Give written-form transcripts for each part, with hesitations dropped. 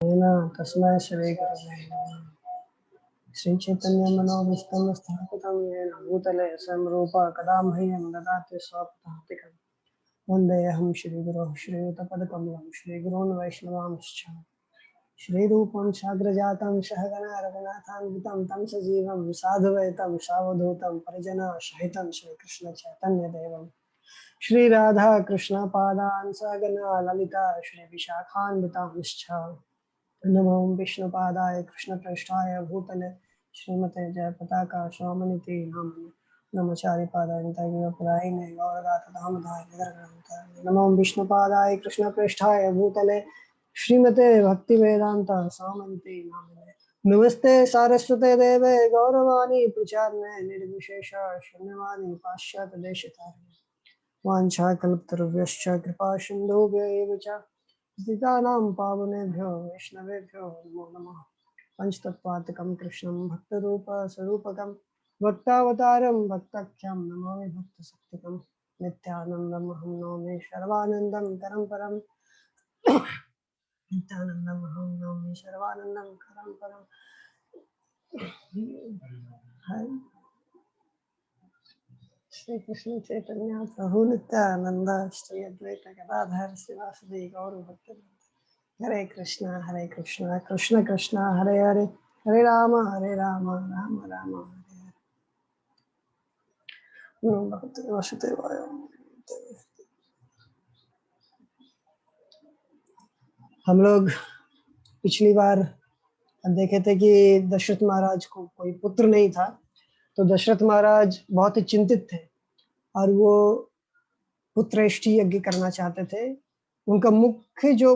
तस्मै श्री गुरवे नमः। श्री चैतन्य मनोभीष्टं स्थापितं येन भूतले स्वयं रूप कदा मह्यं ददाति स्वपदान्तिकं। वन्देऽहं श्रीगुरोः श्रीयुतपदकमलं श्रीगुरून् वैष्णवांश्च। श्रीरूपं साग्रजातं सहगणा रघुनाथान्वितं तं सजीवं साधुवैतं सावधूतं परिजनसहितं श्रीकृष्णचैतन्यदेवं श्रीराधा कृष्णपादान् सहगणा ललिता श्रीविशाखान्वितांश्च। नमो विष्णुपादाय कृष्णप्रेष्ठाय भूतले श्रीमते जयपताका स्वामिनिति नामिने नमचारिपादाय निताय गौरगातधामधाय निधर्मन्ताय। नमो विष्णुपादाय कृष्णप्रेष्ठाय भूतले श्रीमते भक्तिवेदांता स्वामिनिति नामिने नमस्ते सारस्वते देवे गौरवाणी प्रचारणे निर्विशेष शून्यवादी पाश्चात्य देशतारिणे वाञ्छाकल्पतरुभ्यश्च कृपा सिन्धुभ्य एव च पतितानां पावनेभ्यो वैष्णवेभ्यो नमो नमः। पंचतत्वात्मकं कृष्णं भक्तरूपस्वरूपकं भक्तावतारं भक्ताख्यं नमामि भक्तशक्तिकं नित्यानन्दम् अहं नौमि सर्वानन्दं करं परं नित्यानन्दम् अहं नौमि सर्वानन्दं करं परं। श्री कृष्ण चैतन्य प्रभु नित्यानंद श्री अद्वैत गदाधर श्रीवासुदेव गौर भक्तवृंद। हरे कृष्णा कृष्ण कृष्ण हरे हरे हरे राम राम राम हरे हरे। नमो भगवते वासुदेवाय। हम लोग पिछली बार देखे थे कि दशरथ महाराज को कोई पुत्र नहीं था, तो दशरथ महाराज बहुत ही चिंतित थे और वो पुत्रेष्टि यज्ञ करना चाहते थे। उनका मुख्य जो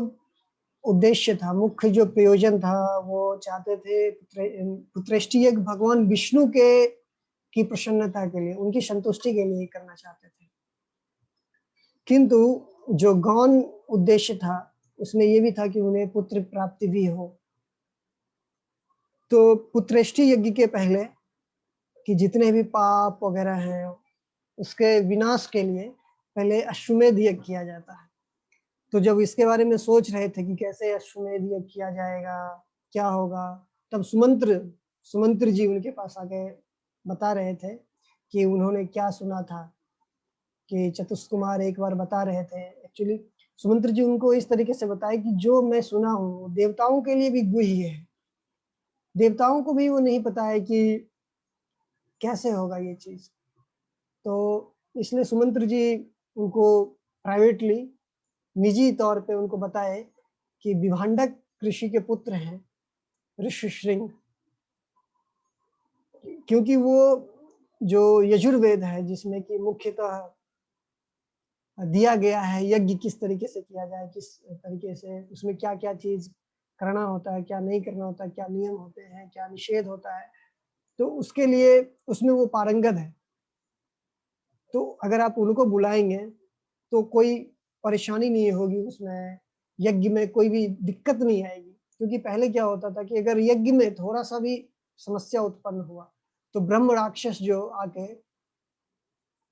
उद्देश्य था, मुख्य जो प्रयोजन था, वो चाहते थे पुत्रेष्टि यज्ञ भगवान विष्णु के की प्रसन्नता के लिए, उनकी संतुष्टि के लिए करना चाहते थे। किंतु जो गौण उद्देश्य था उसमें ये भी था कि उन्हें पुत्र प्राप्ति भी हो। तो पुत्रेष्टि यज्ञ के पहले कि जितने भी पाप वगैरह हैं उसके विनाश के लिए पहले अश्वमेध यज्ञ किया जाता है। तो जब इसके बारे में सोच रहे थे कि कैसे अश्वमेध यज्ञ किया जाएगा, क्या होगा, तब सुमंत्र जी उनके पास आके बता रहे थे कि उन्होंने क्या सुना था कि चतुष्क कुमार एक बार बता रहे थे। एक्चुअली सुमंत्र जी उनको इस तरीके से बताए कि जो मैं सुना हूँ देवताओं के लिए भी गुह्य है, देवताओं को भी वो नहीं पता है कि कैसे होगा ये चीज। तो इसलिए सुमंत्र जी उनको प्राइवेटली निजी तौर पे उनको बताए कि विभांडक ऋषि के पुत्र हैं ऋषिशृंग, क्योंकि वो जो यजुर्वेद है जिसमें कि मुख्यतः दिया गया है यज्ञ किस तरीके से किया जाए, किस तरीके से उसमें क्या क्या चीज करना होता है, क्या नहीं करना होता है, क्या नियम होते हैं, क्या निषेध होता है, तो उसके लिए उसमें वो पारंगत है। तो अगर आप उनको बुलाएंगे तो कोई परेशानी नहीं होगी, उसमें यज्ञ में कोई भी दिक्कत नहीं आएगी। क्योंकि पहले क्या होता था कि अगर यज्ञ में थोड़ा सा भी समस्या उत्पन्न हुआ तो ब्रह्म राक्षस जो आके,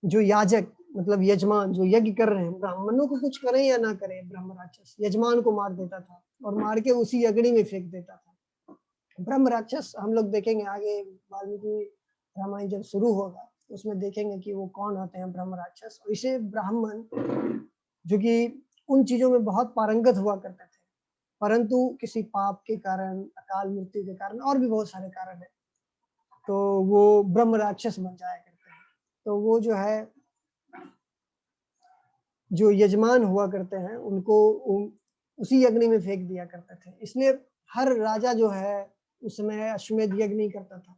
जो याजक मतलब यजमान जो यज्ञ कर रहे हैं, ब्राह्मणों को कुछ करें या ना करें, ब्रह्म राक्षस यजमान को मार देता था और मार के उसी अग्नि में फेंक देता था। ब्रह्म राक्षस हम लोग देखेंगे आगे, वाल्मीकि रामायण जब शुरू होगा उसमें देखेंगे कि वो कौन होते हैं ब्रह्म राक्षस। इसे ब्राह्मण जो कि उन चीजों में बहुत पारंगत हुआ करते थे, परंतु किसी पाप के कारण, अकाल मृत्यु के कारण और भी बहुत सारे कारण है, तो वो ब्रह्म राक्षस बन जाया करते हैं। तो वो जो है जो यजमान हुआ करते हैं उनको उसी अग्नि में फेंक दिया करते थे। इसलिए हर राजा जो है उसमें अश्वमेध यज्ञ नहीं करता था।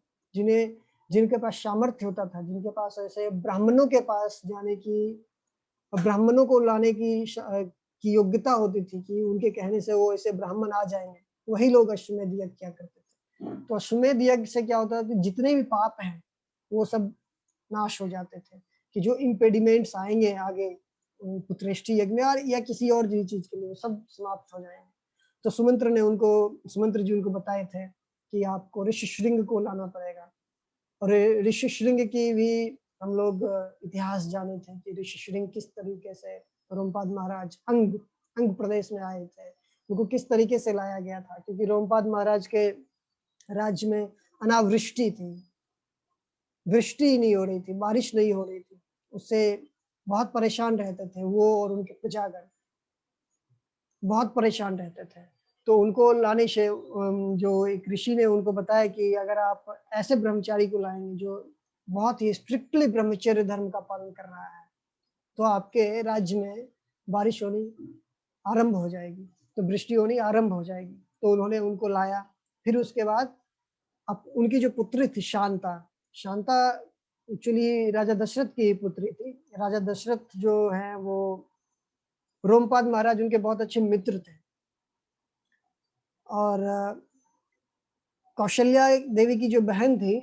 जिनके पास सामर्थ्य होता था, जिनके पास ऐसे ब्राह्मणों के पास जाने की, ब्राह्मणों को लाने की योग्यता होती थी कि उनके कहने से वो ऐसे ब्राह्मण आ जाएंगे, वही लोग अश्वमेध यज्ञ किया करते थे। तो अश्वमेध यज्ञ से क्या होता था कि जितने भी पाप हैं वो सब नाश हो जाते थे, कि जो इम्पेडिमेंट्स आएंगे आगे पुत्रेष्टि यज्ञ में और या किसी और चीज के लिए, वो सब समाप्त हो जाएंगे। तो सुमंत्र जी उनको बताए थे कि आपको ऋषिशृंग को लाना पड़ेगा। और ऋषिशृंग की भी हम लोग इतिहास जाने थे कि ऋषिशृंग किस तरीके से रोमपाद महाराज अंग प्रदेश में आए थे उनको किस तरीके से लाया गया था, क्योंकि रोमपाद महाराज के राज्य में अनावृष्टि थी, वृष्टि नहीं हो रही थी, बारिश नहीं हो रही थी। उससे बहुत परेशान रहते थे वो और उनके प्रजागण, बहुत परेशान रहते थे। तो उनको लाने से जो एक ऋषि ने उनको बताया कि अगर आप ऐसे ब्रह्मचारी को लाएँगे जो बहुत ही स्ट्रिक्टली ब्रह्मचर्य धर्म का पालन कर रहा है, तो आपके राज्य में बारिश होनी आरंभ हो जाएगी, तो वृष्टि होनी आरंभ हो जाएगी। तो उन्होंने उनको लाया। फिर उसके बाद अब उनकी जो पुत्री थी शांता, शांता एक्चुअली राजा दशरथ की पुत्री थी। राजा दशरथ जो हैं वो रोमपाद महाराज उनके बहुत अच्छे मित्र थे और कौशल्या देवी की जो बहन थी,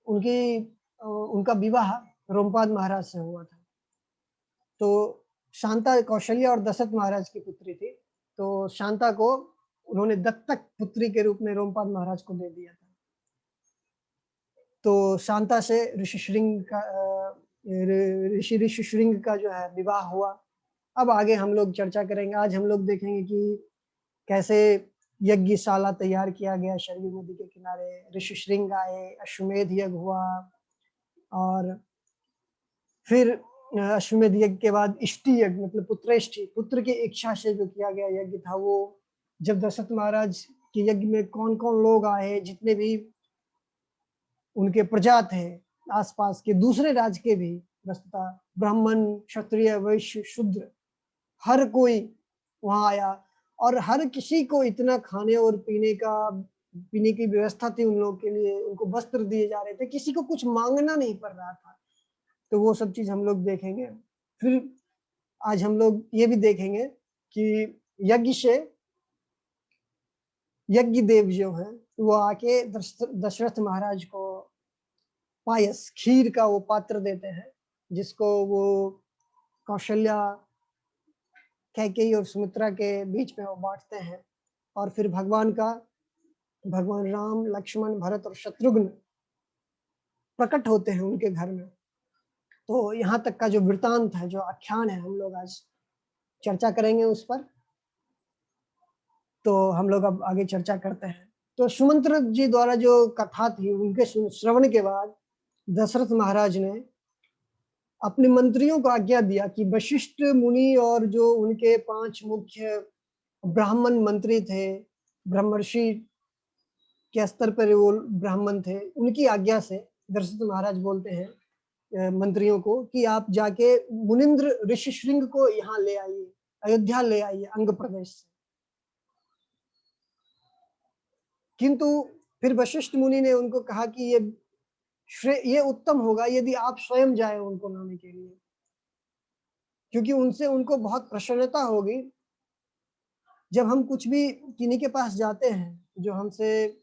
उनका विवाह रोमपाद महाराज से हुआ था। तो शांता कौशल्या और दशरथ महाराज की पुत्री थी। तो शांता को उन्होंने दत्तक पुत्री के रूप में रोमपाद महाराज को दे दिया था। तो शांता से ऋषि ऋषिशृंग का जो है विवाह हुआ। अब आगे हम लोग चर्चा करेंगे। आज हम लोग देखेंगे कि कैसे यज्ञशाला तैयार किया गया सरयू नदी के किनारे, ऋषिशृंग आए, अश्वमेध यज्ञ हुआ और फिर अश्वमेध यज्ञ के बाद इष्टि यज्ञ मतलब पुत्रेष्टि, पुत्र की इच्छा से जो किया गया यज्ञ था वो जब दशरथ महाराज के यज्ञ में कौन-कौन लोग आए, जितने भी उनके प्रजा थे, आसपास के दूसरे राज्य के भी वस्तुतः ब्राह्मण, क्षत्रिय, वैश्य, शूद्र हर कोई वहाँ आया और हर किसी को इतना खाने और पीने की व्यवस्था थी उन लोगों के लिए, उनको वस्त्र दिए जा रहे थे, किसी को कुछ माँगना नहीं पड़ रहा था। तो वो सब चीज़ हम लोग देखेंगे। फिर आज हम लोग ये भी देखेंगे कि यज्ञ देव जो हैं, वो आके दशरथ महाराज को पायस, खीर का वो पात्र देते हैं, जिसको वो कौशल्या, कैकेयी और सुमित्रा के बीच में वो बाँटते हैं और फिर भगवान राम, लक्ष्मण, भरत और शत्रुघ्न प्रकट होते हैं उनके घर में। तो यहाँ तक का जो वृत्तांत है, जो आख्यान है, हम लोग आज चर्चा करेंगे उस पर। तो हम लोग अब आगे चर्चा करते हैं। तो सुमंत्र जी द्वारा जो कथा थी, उनके श्रवण के बाद दशरथ महाराज ने अपने मंत्रियों को आज्ञा दिया कि वशिष्ठ मुनि और जो उनके 5 मुख्य ब्राह्मण मंत्री थे, ब्रह्मर्षि के स्तर पर वो ब्राह्मण थे, उनकी आज्ञा से दशरथ महाराज बोलते हैं मंत्रियों को कि आप जाके मुनिंद्र ऋषिशृंग को यहाँ ले आइए, अयोध्या ले आइए अंग प्रदेश से। किंतु फिर वशिष्ठ मुनि ने उनको कहा कि ये उत्तम होगा यदि आप स्वयं जाए उनको लाने के लिए, क्योंकि उनसे उनको बहुत प्रसन्नता होगी। जब हम कुछ भी किन्हीं के पास जाते हैं जो हमसे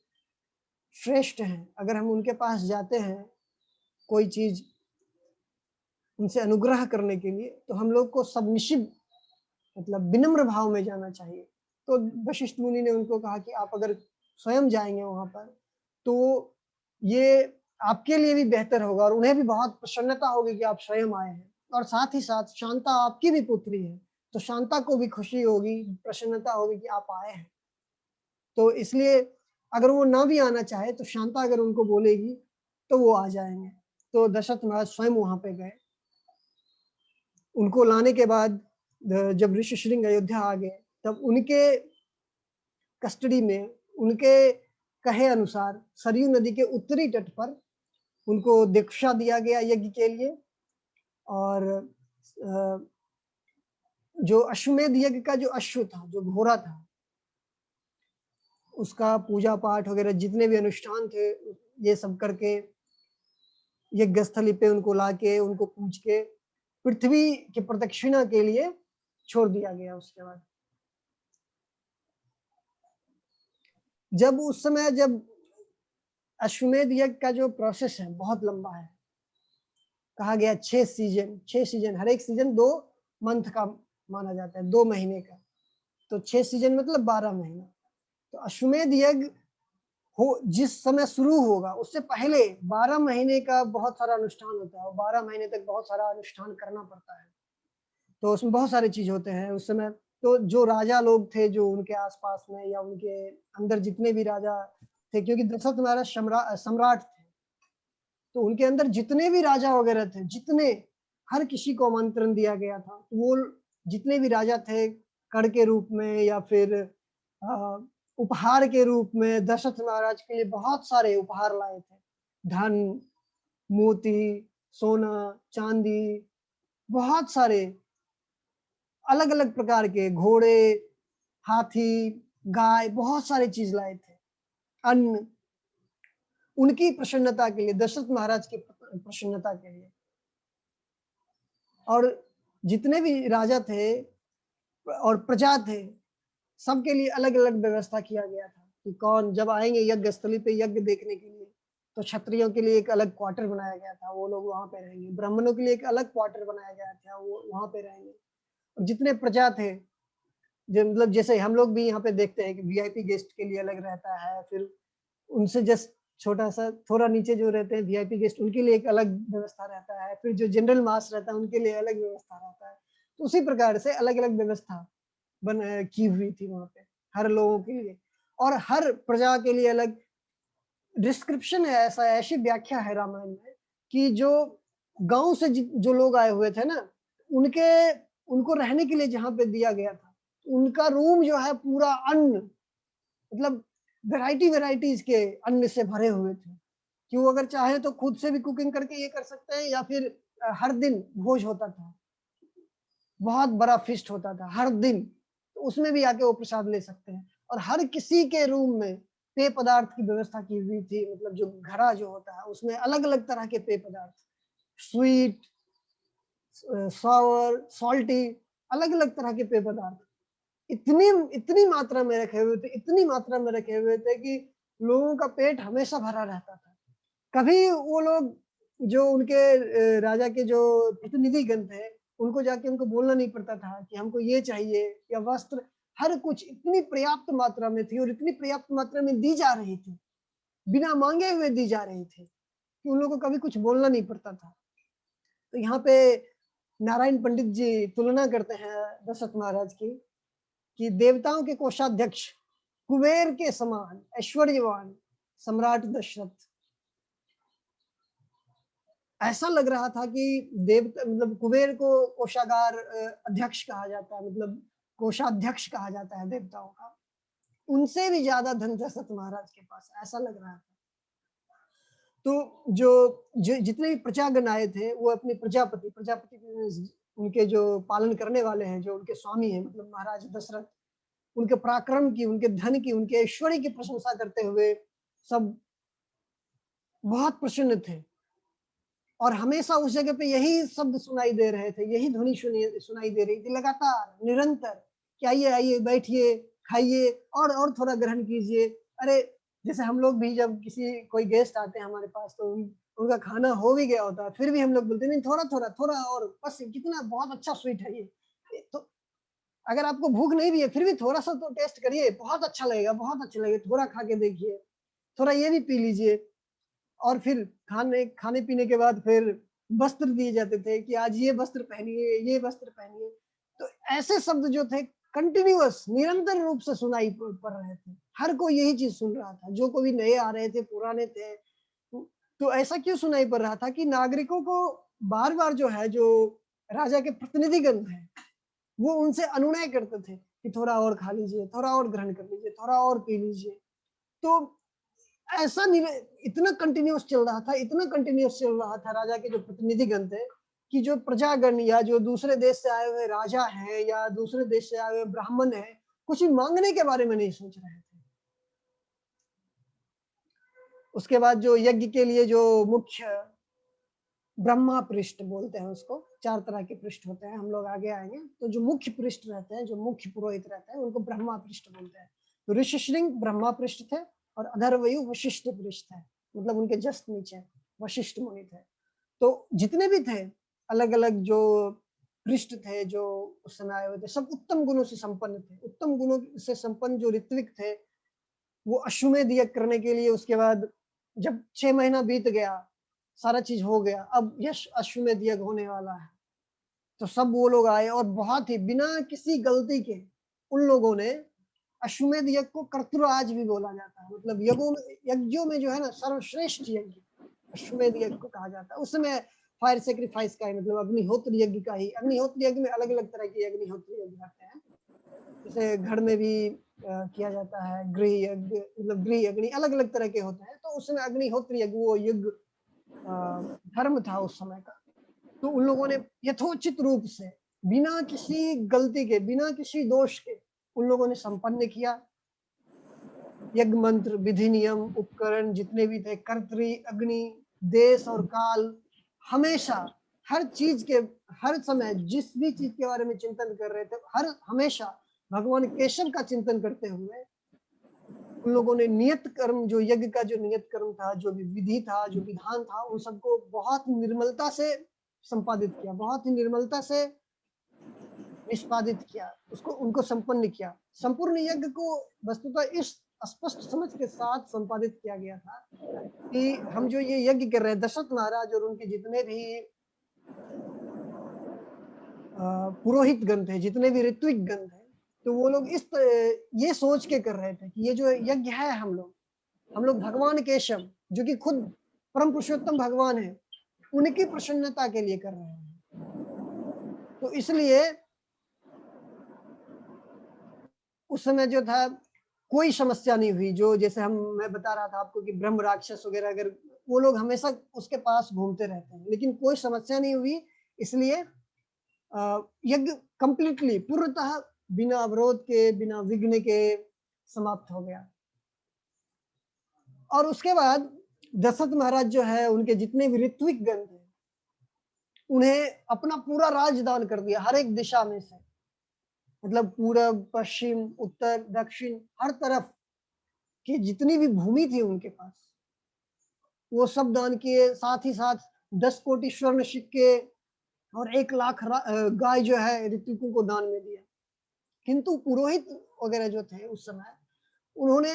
श्रेष्ठ हैं, अगर हम उनके पास जाते हैं कोई चीज उनसे अनुग्रह करने के लिए, तो हम लोग को सबमिसिव मतलब विनम्र भाव में जाना चाहिए। तो वशिष्ठ मुनि ने उनको कहा कि आप अगर स्वयं जाएंगे वहां पर तो ये आपके लिए भी बेहतर होगा और उन्हें भी बहुत प्रसन्नता होगी कि आप स्वयं आए हैं, और साथ ही साथ शांता आपकी भी पुत्री है, तो शांता को भी खुशी होगी, प्रसन्नता होगी कि आप आए हैं। तो इसलिए अगर वो ना भी आना चाहे तो शांता अगर उनको बोलेगी तो वो आ जाएंगे। तो दशरथ महाराज स्वयं वहां पे गए। उनको लाने के बाद जब ऋषिशृंग अयोध्या आ गए, तब उनके कस्टडी में उनके कहे अनुसार सरयू नदी के उत्तरी तट पर उनको दीक्षा दिया गया यज्ञ के लिए। और जो अश्वमेध यज्ञ का जो अश्व था, जो घोड़ा था, उसका पूजा पाठ वगैरह जितने भी अनुष्ठान थे, ये सब करके यज्ञ स्थली पे उनको लाके उनको पूज के पृथ्वी की प्रदक्षिणा के लिए छोड़ दिया गया। उसके बाद जब अश्वमेध यज्ञ का जो प्रोसेस है बहुत लंबा है, कहा गया 6 सीजन, हर एक सीजन 2 मंथ का माना जाता है, 2 महीने का। तो 6 सीजन मतलब 12 महीना। तो अश्वमेध यज्ञ हो जिस समय शुरू होगा उससे पहले 12 महीने का बहुत सारा अनुष्ठान होता है और 12 महीने तक बहुत सारा अनुष्ठान करना पड़ता है। तो उसमें बहुत सारे चीज होते हैं। उस समय तो जो राजा लोग थे जो उनके आसपास में या उनके अंदर जितने भी राजा थे, क्योंकि दशरथ महाराज सम्राट थे, तो उनके अंदर जितने भी राजा वगैरह थे, जितने, हर किसी को आमंत्रण दिया गया था। तो वो जितने भी राजा थे, कड़ के रूप में या फिर उपहार के रूप में दशरथ महाराज के लिए बहुत सारे उपहार लाए थे। धन, मोती, सोना, चांदी, बहुत सारे अलग-अलग प्रकार के घोड़े, हाथी, गाय, बहुत सारी चीज़ लाए थे। अन्न, उनकी प्रसन्नता के लिए, दशरथ महाराज की प्रसन्नता के लिए। और जितने भी राजा थे और प्रजा थे, सबके लिए अलग-अलग व्यवस्था किया गया था कि कौन जब आएँगे यज्ञ स्थली पे यज्ञ देखने के लिए, तो क्षत्रियों के लिए एक अलग क्वार्टर बनाया गया था, वो लोग वहाँ पे रहेंगे। ब्राह्मणों के लिए एक अलग क्वार्टर बनाया गया था, वो वहाँ पे रहेंगे। और जितने प्रजा थे, जो मतलब जैसे हम लोग भी यहाँ पे देखते हैं कि वीआईपी गेस्ट के लिए अलग रहता है, फिर उनसे जस्ट छोटा-सा थोड़ा नीचे जो रहते हैं वीआईपी गेस्ट, उनके लिए एक अलग व्यवस्था रहता है, फिर जो जनरल मास रहता है उनके लिए अलग व्यवस्था रहता है। तो उसी प्रकार से अलग-अलग व्यवस्था की हुई थी वहाँ पे, हर लोगों के लिए, और हर प्रजा के लिए अलग डिस्क्रिप्शन है। ऐसा ऐसी व्याख्या है रामायण में कि जो गाँव से जो लोग आए हुए थे ना, उनके उनको रहने के लिए जहाँ पे दिया गया था, उनका रूम जो है पूरा अन्न, मतलब वैराइटीज़ के अन्न से भरे हुए थे, कि वो अगर चाहे तो खुद से भी कुकिंग करके ये कर सकते हैं या फिर हर दिन भोज होता था। बहुत बड़ा फ़ीस्ट होता था हर दिन, तो उसमें भी आके वो प्रसाद ले सकते हैं। और हर किसी के रूम में पेय पदार्थ की व्यवस्था की हुई थी, मतलब जो घड़ा जो होता है उसमें अलग-अलग तरह के पेय पदार्थ, स्वीट, सॉवर, सॉल्टी, अलग-अलग तरह के पेय पदार्थ इतनी इतनी मात्रा में रखे हुए थे, इतनी मात्रा में रखे हुए थे कि लोगों का पेट हमेशा भरा रहता था। कभी वो लोग जो उनके राजा के जो प्रतिनिधिगण थे, उनको जाके उनको बोलना नहीं पड़ता था कि हमको ये चाहिए या वस्त्र, हर कुछ इतनी पर्याप्त मात्रा में थी और इतनी पर्याप्त मात्रा में दी जा रही थी, बिना माँगे हुए दी जा रही थी, कि उन लोगों को कभी कुछ बोलना नहीं पड़ता था। तो यहाँ पे नारायण पंडित जी तुलना करते हैं दशरथ महाराज की, कि देवताओं के कोषाध्यक्ष, कुबेर के समान ऐश्वर्यवान सम्राट दशरथ। ऐसा लग रहा था कि देवता, मतलब कुबेर को कोषागार अध्यक्ष कहा जाता है, मतलब कोषाध्यक्ष कहा जाता है देवताओं का। उनसे भी ज़्यादा धन दशरथ महाराज के पास, ऐसा लग रहा था। तो जो जितने भी प्रजागण आए थे, वो अपने प्रजापति उनके जो पालन करने वाले हैं, जो उनके स्वामी हैं, मतलब महाराज दशरथ, उनके पराक्रम की, उनके धन की, उनके ऐश्वर्य की प्रशंसा करते हुए सब बहुत प्रसन्न थे। और हमेशा उस जगह पे यही शब्द सुनाई दे रहे थे, यही ध्वनि सुनाई दे रही थी लगातार, निरंतर, कि आइए, आइए, बैठिए, खाइए और थोड़ा ग्रहण कीजिए। अरे! जैसे हम लोग भी जब किसी कोई गेस्ट आते हैं हमारे पास, तो उनका खाना हो भी गया होता है, फिर भी हम लोग बोलते हैं, नहीं थोड़ा-थोड़ा, थोड़ा और, बस कितना बहुत अच्छा स्वीट है ये। तो अगर आपको भूख नहीं भी है, फिर भी थोड़ा-सा तो टेस्ट करिए, बहुत अच्छा लगेगा, बहुत अच्छा लगेगा, थोड़ा खा के देखिए, थोड़ा ये भी पी लीजिए। और फिर खाने-पीने के बाद फिर वस्त्र दिए जाते थे कि आज ये वस्त्र पहनिए, ये वस्त्र पहनिए। तो ऐसे शब्द जो थे कंटीन्यूअस, निरंतर रूप से सुनाई पड़ रहे थे। हर कोई यही चीज़ सुन रहा था, जो कोई नए आ रहे थे, पुराने थे। तो ऐसा क्यों सुनाई पड़ रहा था कि नागरिकों को बार-बार जो है, जो राजा के प्रतिनिधिगण थे, वो उनसे अनुनय करते थे कि थोड़ा और खा लीजिए, थोड़ा और ग्रहण कर लीजिए, थोड़ा और पी लीजिए। तो ऐसा निर इतना कंटिन्यूअस चल रहा था, इतना कंटिन्यूअस चल रहा था राजा के जो प्रतिनिधिगण थे, कि जो प्रजागण या जो दूसरे देश से आए हुए राजा हैं या दूसरे देश से आए हुए ब्राह्मण हैं, कुछ माँगने के बारे में नहीं सोच रहे थे। उसके बाद जो यज्ञ के लिए जो मुख्य ब्रह्मा पृष्ठ बोलते हैं उसको, 4 तरह के पृष्ठ होते हैं, हम लोग आगे आएँगे। तो जो मुख्य पृष्ठ रहते हैं, जो मुख्य पुरोहित रहते हैं, उनको ब्रह्मा पृष्ठ बोलते हैं। तो ऋषिशृंग ब्रह्मा पृष्ठ थे और अधर्वयु वशिष्ठ पृष्ठ थे, मतलब उनके जस्ट नीचे वशिष्ठ मुनि थे। तो जितने भी थे, अलग-अलग जो पृष्ठ थे, जो उस समय आए हुए थे, सब उत्तम गुणों से संपन्न थे। उत्तम गुणों से संपन्न जो ऋत्विक थे, वो अश्वमेध यज्ञ करने के लिए, उसके बाद जब 6 महीना बीत गया, सारा चीज़ हो गया, अब यश अश्वमेध यज्ञ होने वाला है। तो सब वो लोग आए और बहुत ही बिना किसी गलती के उन लोगों ने अश्वमेध यज्ञ को कर्तृराज भी बोला जाता है, मतलब यज्ञों में जो है ना सर्वश्रेष्ठ यज्ञ अश्वमेध यज्ञ को कहा जाता है। उस समय फायर सेक्रीफाइस का ही मतलब अग्निहोत्र यज्ञ का ही, अग्निहोत्र यज्ञ में अलग अलग तरह के अग्निहोत्र यज्ञ आते हैं, जैसे घर में भी किया जाता है, गृह यज्ञ मतलब गृह अग्नि अलग अलग तरह के होते हैं। तो उस समय अग्निहोत्र यज्ञ वो यज्ञ धर्म था उस समय का। तो उन लोगों ने यथोचित रूप से बिना किसी गलती के, बिना किसी दोष के उन लोगों ने संपन्न किया। यज्ञ मंत्र, विधि, नियम, उपकरण जितने भी थे, कर्तरी, अग्नि, देश और काल, हमेशा हर चीज के हर समय जिस भी चीज के बारे में चिंतन कर रहे थे, हमेशा भगवान केशव का चिंतन करते हुए उन लोगों ने नियत कर्म, जो यज्ञ का जो नियत कर्म था, जो भी विधि था, जो विधान था, उन सबको बहुत निर्मलता से संपादित किया, बहुत ही निर्मलता से निष्पादित किया, उसको उनको संपन्न किया। संपूर्ण यज्ञ को वस्तुतः इस स्पष्ट समझ के साथ संपादित किया गया था कि हम जो ये यज्ञ कर रहे हैं, दशरथ महाराज और उनके जितने भी पुरोहित गण थे, जितने भी ऋत्विक गण थे, तो वो लोग ये सोच के कर रहे थे कि ये जो यज्ञ है हम लोग भगवान केशव जो कि खुद परम पुरुषोत्तम भगवान है, उनकी प्रसन्नता के लिए कर रहे हैं। तो इसलिए उस समय जो था कोई समस्या नहीं हुई, जो जैसे मैं बता रहा था आपको कि ब्रह्म राक्षस वगैरह अगर वो लोग हमेशा उसके पास घूमते रहते हैं, लेकिन कोई समस्या नहीं हुई। इसलिए यज्ञ कंप्लीटली पूर्णतः बिना अवरोध के, बिना विघ्न के समाप्त हो गया। और उसके बाद दशरथ महाराज जो है, उनके जितने भी ऋत्विक गण थे, उन्हें अपना पूरा राजदान कर दिया हर एक दिशा में से, मतलब पूरब, पश्चिम, उत्तर, दक्षिण, हर तरफ की जितनी भी भूमि थी उनके पास, वो सब दान किए। साथ ही साथ 10 कोटि स्वर्ण सिक्के और 1 लाख गाय जो है ऋत्विकों को दान में दिया। किंतु पुरोहित वगैरह जो थे उस समय, उन्होंने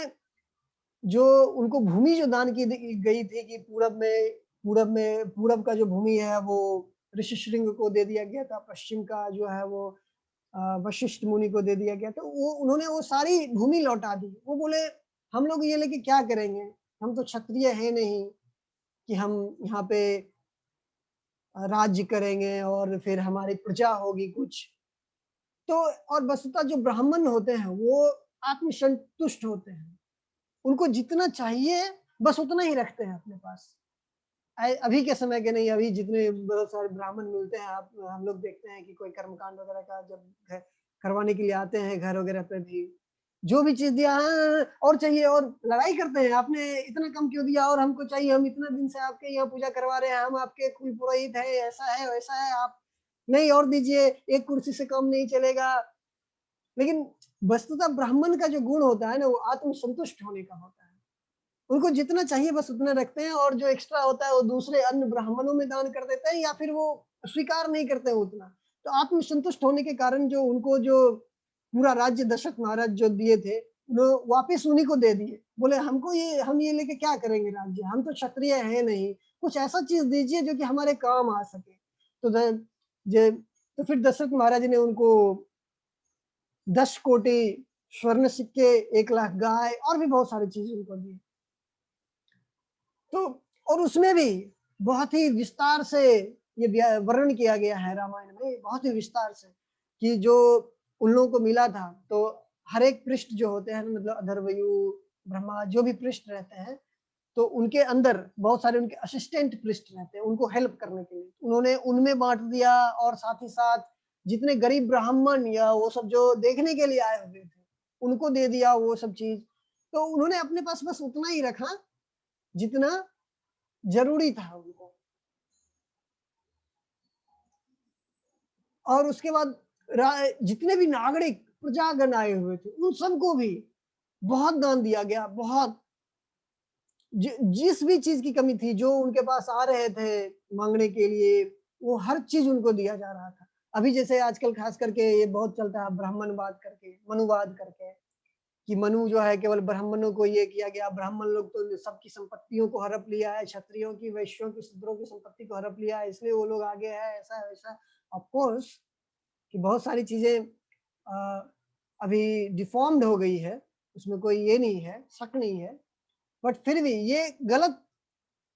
जो उनको भूमि जो दान की गई थी कि पूरब का जो भूमि है वो ऋषि श्रृंग को दे दिया गया था, पश्चिम का जो है वो वशिष्ठ मुनि को दे दिया गया, तो वो उन्होंने वो सारी भूमि लौटा दी। वो बोले हम लोग ये लेके क्या करेंगे, हम तो क्षत्रिय है नहीं कि हम यहाँ पे राज्य करेंगे और फिर हमारी प्रजा होगी कुछ। तो और वस्तुतः जो ब्राह्मण होते हैं वो आत्मसंतुष्ट होते हैं, उनको जितना चाहिए बस उतना ही रखते हैं अपने पास। अभी के समय के नहीं, अभी जितने बहुत सारे ब्राह्मण मिलते हैं, आप हम लोग देखते हैं कि कोई कर्मकांड वगैरह का जब करवाने के लिए आते हैं घर वगैरह पे भी, जो भी चीज दिया और चाहिए, और लड़ाई करते हैं, आपने इतना कम क्यों दिया और हमको चाहिए, हम इतना दिन से आपके यहाँ पूजा करवा रहे हैं, हम आपके कुल पुरोहित है, ऐसा है वैसा है, आप नहीं और दीजिए, एक कुर्सी से कम नहीं चलेगा। लेकिन वस्तुतः ब्राह्मण का जो गुण होता है ना, वो आत्मसंतुष्ट होने का होता है। उनको जितना चाहिए बस उतना रखते हैं, और जो एक्स्ट्रा होता है वो दूसरे अन्य ब्राह्मणों में दान कर देते हैं, या फिर वो स्वीकार नहीं करते हैं उतना। तो आत्मसंतुष्ट होने के कारण जो उनको जो पूरा राज्य दशरथ महाराज जो दिए थे, वो वापस उन्हीं को दे दिए। बोले हमको हम ये लेके क्या करेंगे राज्य, हम तो क्षत्रिय है नहीं, कुछ ऐसा चीज दीजिए जो कि हमारे काम आ सके। तो फिर दशरथ महाराज ने उनको 10 कोटि स्वर्ण सिक्के, 1 लाख गाय और भी बहुत सारी चीजें उनको दी। तो और उसमें भी बहुत ही विस्तार से ये वर्णन किया गया है रामायण में, बहुत ही विस्तार से, कि जो उन लोगों को मिला था, तो हर एक पृष्ठ जो होते हैं, मतलब अधर्वयु, ब्रह्मा, जो भी पृष्ठ रहते हैं, तो उनके अंदर बहुत सारे उनके असिस्टेंट पृष्ठ रहते हैं उनको हेल्प करने के लिए, उन्होंने उनमें बांट दिया। और साथ ही साथ जितने गरीब ब्राह्मण या वो सब जो देखने के लिए आए हुए थे, उनको दे दिया वो सब चीज। तो उन्होंने अपने पास बस उतना ही रखा जितना जरूरी था उनको। और उसके बाद जितने भी नागरिक प्रजागण आए हुए थे, उन सबको भी बहुत दान दिया गया, बहुत जिस भी चीज की कमी थी, जो उनके पास आ रहे थे मांगने के लिए, वो हर चीज उनको दिया जा रहा था। अभी जैसे आजकल खास करके ये बहुत चलता है ब्राह्मणवाद करके, मनुवाद करके, कि मनु जो है केवल ब्राह्मणों को ये किया गया, ब्राह्मण लोग तो सबकी संपत्तियों को हड़प लिया है, क्षत्रियों की, वैश्यों की, शूद्रों की संपत्ति को हड़प लिया है, इसलिए वो लोग आगे है, ऐसा है वैसा। ऑफ कोर्स कि बहुत सारी चीजें अभी डिफॉर्म्ड हो गई है, उसमें कोई ये नहीं है, शक नहीं है, बट फिर भी ये गलत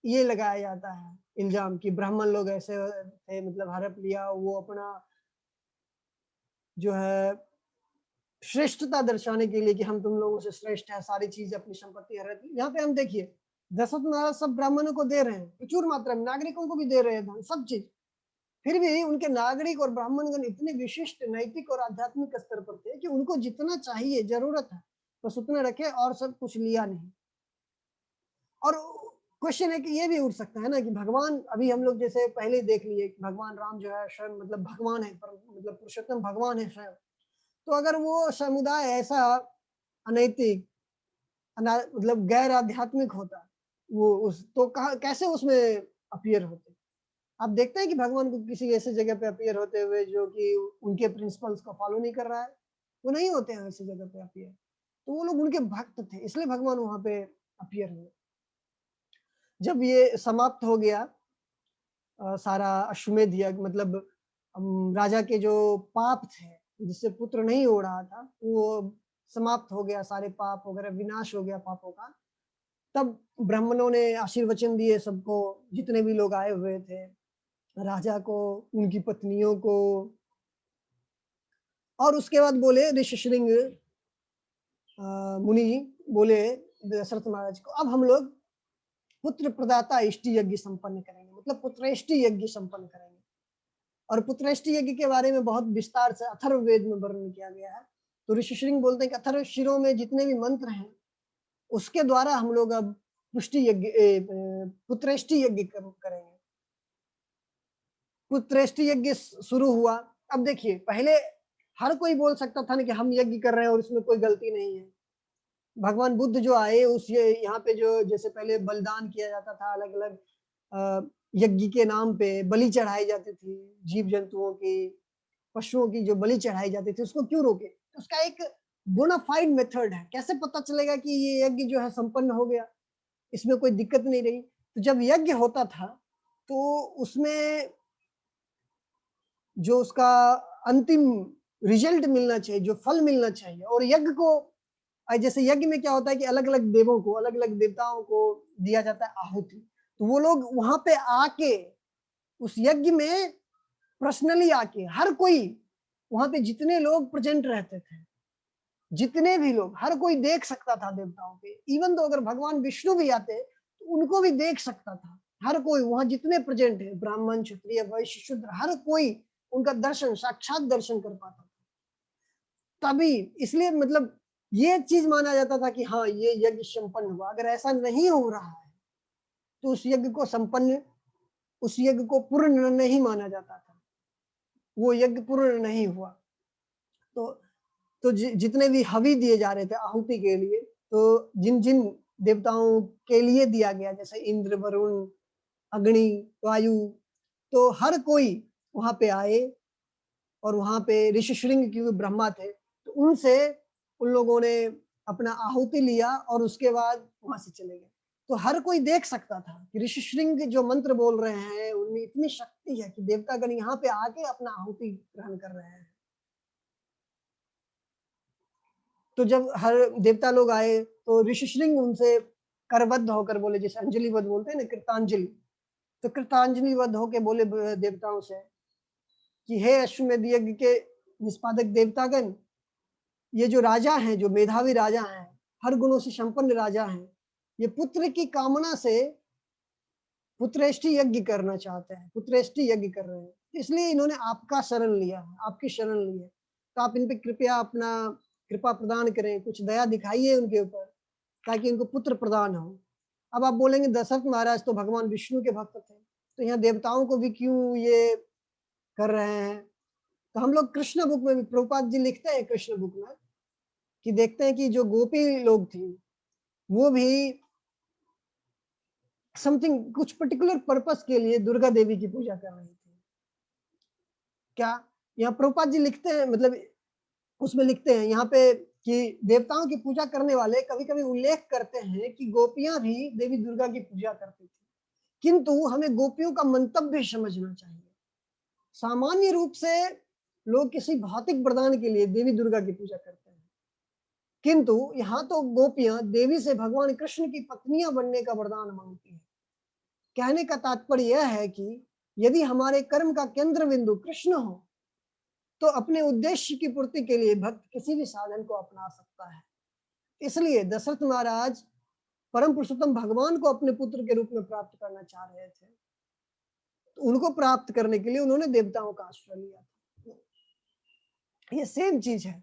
ये लगाया जाता है इल्जाम कि ब्राह्मण लोग ऐसे थे, मतलब हड़प लिया, वो अपना जो है श्रेष्ठता दर्शाने के लिए कि हम तुम लोगों से श्रेष्ठ है, सारी चीज अपनी संपत्ति हड़प ली। यहाँ पे हम देखिए दशरथ महाराज सब ब्राह्मणों को दे रहे हैं, प्रचुर मात्रा में नागरिकों को भी दे रहे हैं सब चीज, फिर भी उनके नागरिक और ब्राह्मणगण इतने विशिष्ट नैतिक और आध्यात्मिक स्तर पर थे कि उनको जितना चाहिए जरूरत है बस उतना रखे और सब कुछ लिया नहीं। और क्वेश्चन है कि ये भी उठ सकता है ना कि भगवान, अभी हम लोग जैसे पहले ही देख लिए कि भगवान राम जो है स्वयं मतलब भगवान है, पर मतलब पुरुषोत्तम भगवान है स्वयं, तो अगर वो समुदाय ऐसा अनैतिक मतलब गैर आध्यात्मिक होता, वो उस तो कहा कैसे उसमें अपीयर होते। आप देखते हैं कि भगवान को किसी ऐसे जगह पे अपीयर होते हुए जो कि उनके प्रिंसिपल्स को फॉलो नहीं कर रहा है, वो नहीं होते हैं ऐसी जगह पे अपीयर। तो वो लोग उनके भक्त थे, इसलिए भगवान वहां पे अपीयर हुए। जब ये समाप्त हो गया सारा अश्वमेध यज्ञ, मतलब राजा के जो पाप थे जिससे पुत्र नहीं हो रहा था वो समाप्त हो गया, सारे पाप वगैरह विनाश हो गया पापों का। तब ब्राह्मणों ने आशीर्वचन दिए सबको, जितने भी लोग आए हुए थे, राजा को, उनकी पत्नियों को, और उसके बाद बोले ऋषिशृंग मुनि बोले दशरथ महाराज को, अब हम लोग पुत्र प्रदाता इष्टि यज्ञ संपन्न करेंगे, मतलब पुत्रेष्टि यज्ञ संपन्न करेंगे। और पुत्रेष्टि यज्ञ के बारे में बहुत विस्तार से अथर्ववेद में वर्णन किया गया है। तो ऋषिशृंग बोलते हैं कि अथर्व शिरों में जितने भी मंत्र हैं उसके द्वारा हम लोग अब पुष्टि यज्ञ पुत्रेष्टि यज्ञ करेंगे। पुत्रेष्टि यज्ञ शुरू हुआ। अब देखिए पहले हर कोई बोल सकता था ना कि हम यज्ञ कर रहे हैं और इसमें कोई गलती नहीं है। भगवान बुद्ध जो आए उस यहाँ पे जो जैसे पहले बलिदान किया जाता था, अलग अलग यज्ञ के नाम पे बलि चढ़ाई जाती थी, जीव जंतुओं की, पशुओं की जो बलि चढ़ाई जाती थी, उसको क्यों रोके? उसका एक बोनाफाइड मेथड है, कैसे पता चलेगा कि ये यज्ञ जो है संपन्न हो गया, इसमें कोई दिक्कत नहीं रही। तो जब यज्ञ होता था तो उसमें जो उसका अंतिम रिजल्ट मिलना चाहिए, जो फल मिलना चाहिए, और यज्ञ को जैसे यज्ञ में क्या होता है कि अलग अलग देवों को, अलग अलग देवताओं को दिया जाता है आहुति, तो वो लोग वहां पे आके उस यज्ञ में पर्सनली आके हर कोई, वहां पे जितने लोग प्रेजेंट रहते थे, जितने भी लोग, हर कोई देख सकता था देवताओं के, इवन तो अगर भगवान विष्णु भी आते तो उनको भी देख सकता था हर कोई, वहां जितने प्रेजेंट है ब्राह्मण क्षत्रिय वैश्य शूद्र, हर कोई उनका दर्शन, साक्षात दर्शन कर पाता था। तभी इसलिए मतलब ये चीज माना जाता था कि हाँ ये यज्ञ संपन्न हुआ। अगर ऐसा नहीं हो रहा है तो उस यज्ञ को संपन्न, उस यज्ञ को पूर्ण नहीं माना जाता था, वो यज्ञ पूर्ण नहीं हुआ। तो जितने भी हवि दिए जा रहे थे आहुति के लिए, तो जिन जिन देवताओं के लिए दिया गया, जैसे इंद्र, वरुण, अग्नि, वायु, तो हर कोई वहां पे आए, और वहां पे ऋषिशृंग क्योंकि ब्रह्मा थे तो उनसे उन लोगों ने अपना आहुति लिया और उसके बाद वहां से चले गए। तो हर कोई देख सकता था कि ऋषिशृंग जो मंत्र बोल रहे हैं उनमें इतनी शक्ति है कि देवतागण यहाँ पे आके अपना आहुति ग्रहण कर रहे हैं। तो जब हर देवता लोग आए तो ऋषिशृंग उनसे करबद्ध होकर बोले, जैसे अंजलिबद्ध बोलते हैं ना, कृतांजलि, तो कृतांजलिबद्ध होके बोले देवताओं से कि हे अश्वमेध यज्ञ के निष्पादक देवतागण, ये जो राजा हैं, जो मेधावी राजा हैं, हर गुणों से संपन्न राजा हैं, ये पुत्र की कामना से पुत्रेष्टि यज्ञ करना चाहते हैं, पुत्रेष्टि यज्ञ कर रहे हैं, इसलिए इन्होंने आपका शरण लिया है, आपकी शरण ली है। तो आप इन पे कृपया अपना कृपा प्रदान करें, कुछ दया दिखाइए उनके ऊपर ताकि इनको पुत्र प्रदान हो। अब आप बोलेंगे दशरथ महाराज तो भगवान विष्णु के भक्त थे, तो यहाँ देवताओं को भी क्यों ये कर रहे हैं? तो हम लोग कृष्ण बुक में भी, प्रभुपाद जी लिखते हैं कृष्ण बुक में कि देखते हैं कि जो गोपी लोग थी वो भी समथिंग कुछ पर्टिकुलर पर्पस के लिए दुर्गा देवी की पूजा कर रही थी। क्या यहाँ प्रभुपाद जी लिखते हैं, मतलब उसमें लिखते हैं यहाँ पे कि देवताओं की पूजा करने वाले कभी कभी उल्लेख करते हैं कि गोपियां भी देवी दुर्गा की पूजा करती थी, किंतु हमें गोपियों का मंतव्य समझना चाहिए। सामान्य रूप से लोग किसी भौतिक वरदान के लिए देवी दुर्गा की पूजा करते हैं, किंतु यहाँ तो गोपियां देवी से भगवान कृष्ण की पत्नियां बनने का वरदान मांगती हैं। कहने का तात्पर्य यह है कि यदि हमारे कर्म का केंद्र बिंदु कृष्ण हो तो अपने उद्देश्य की पूर्ति के लिए भक्त किसी भी साधन को अपना सकता है। इसलिए दशरथ महाराज परम पुरुषोत्तम भगवान को अपने पुत्र के रूप में प्राप्त करना चाह रहे थे, तो उनको प्राप्त करने के लिए उन्होंने देवताओं का आश्रय लिया था। ये सेम चीज है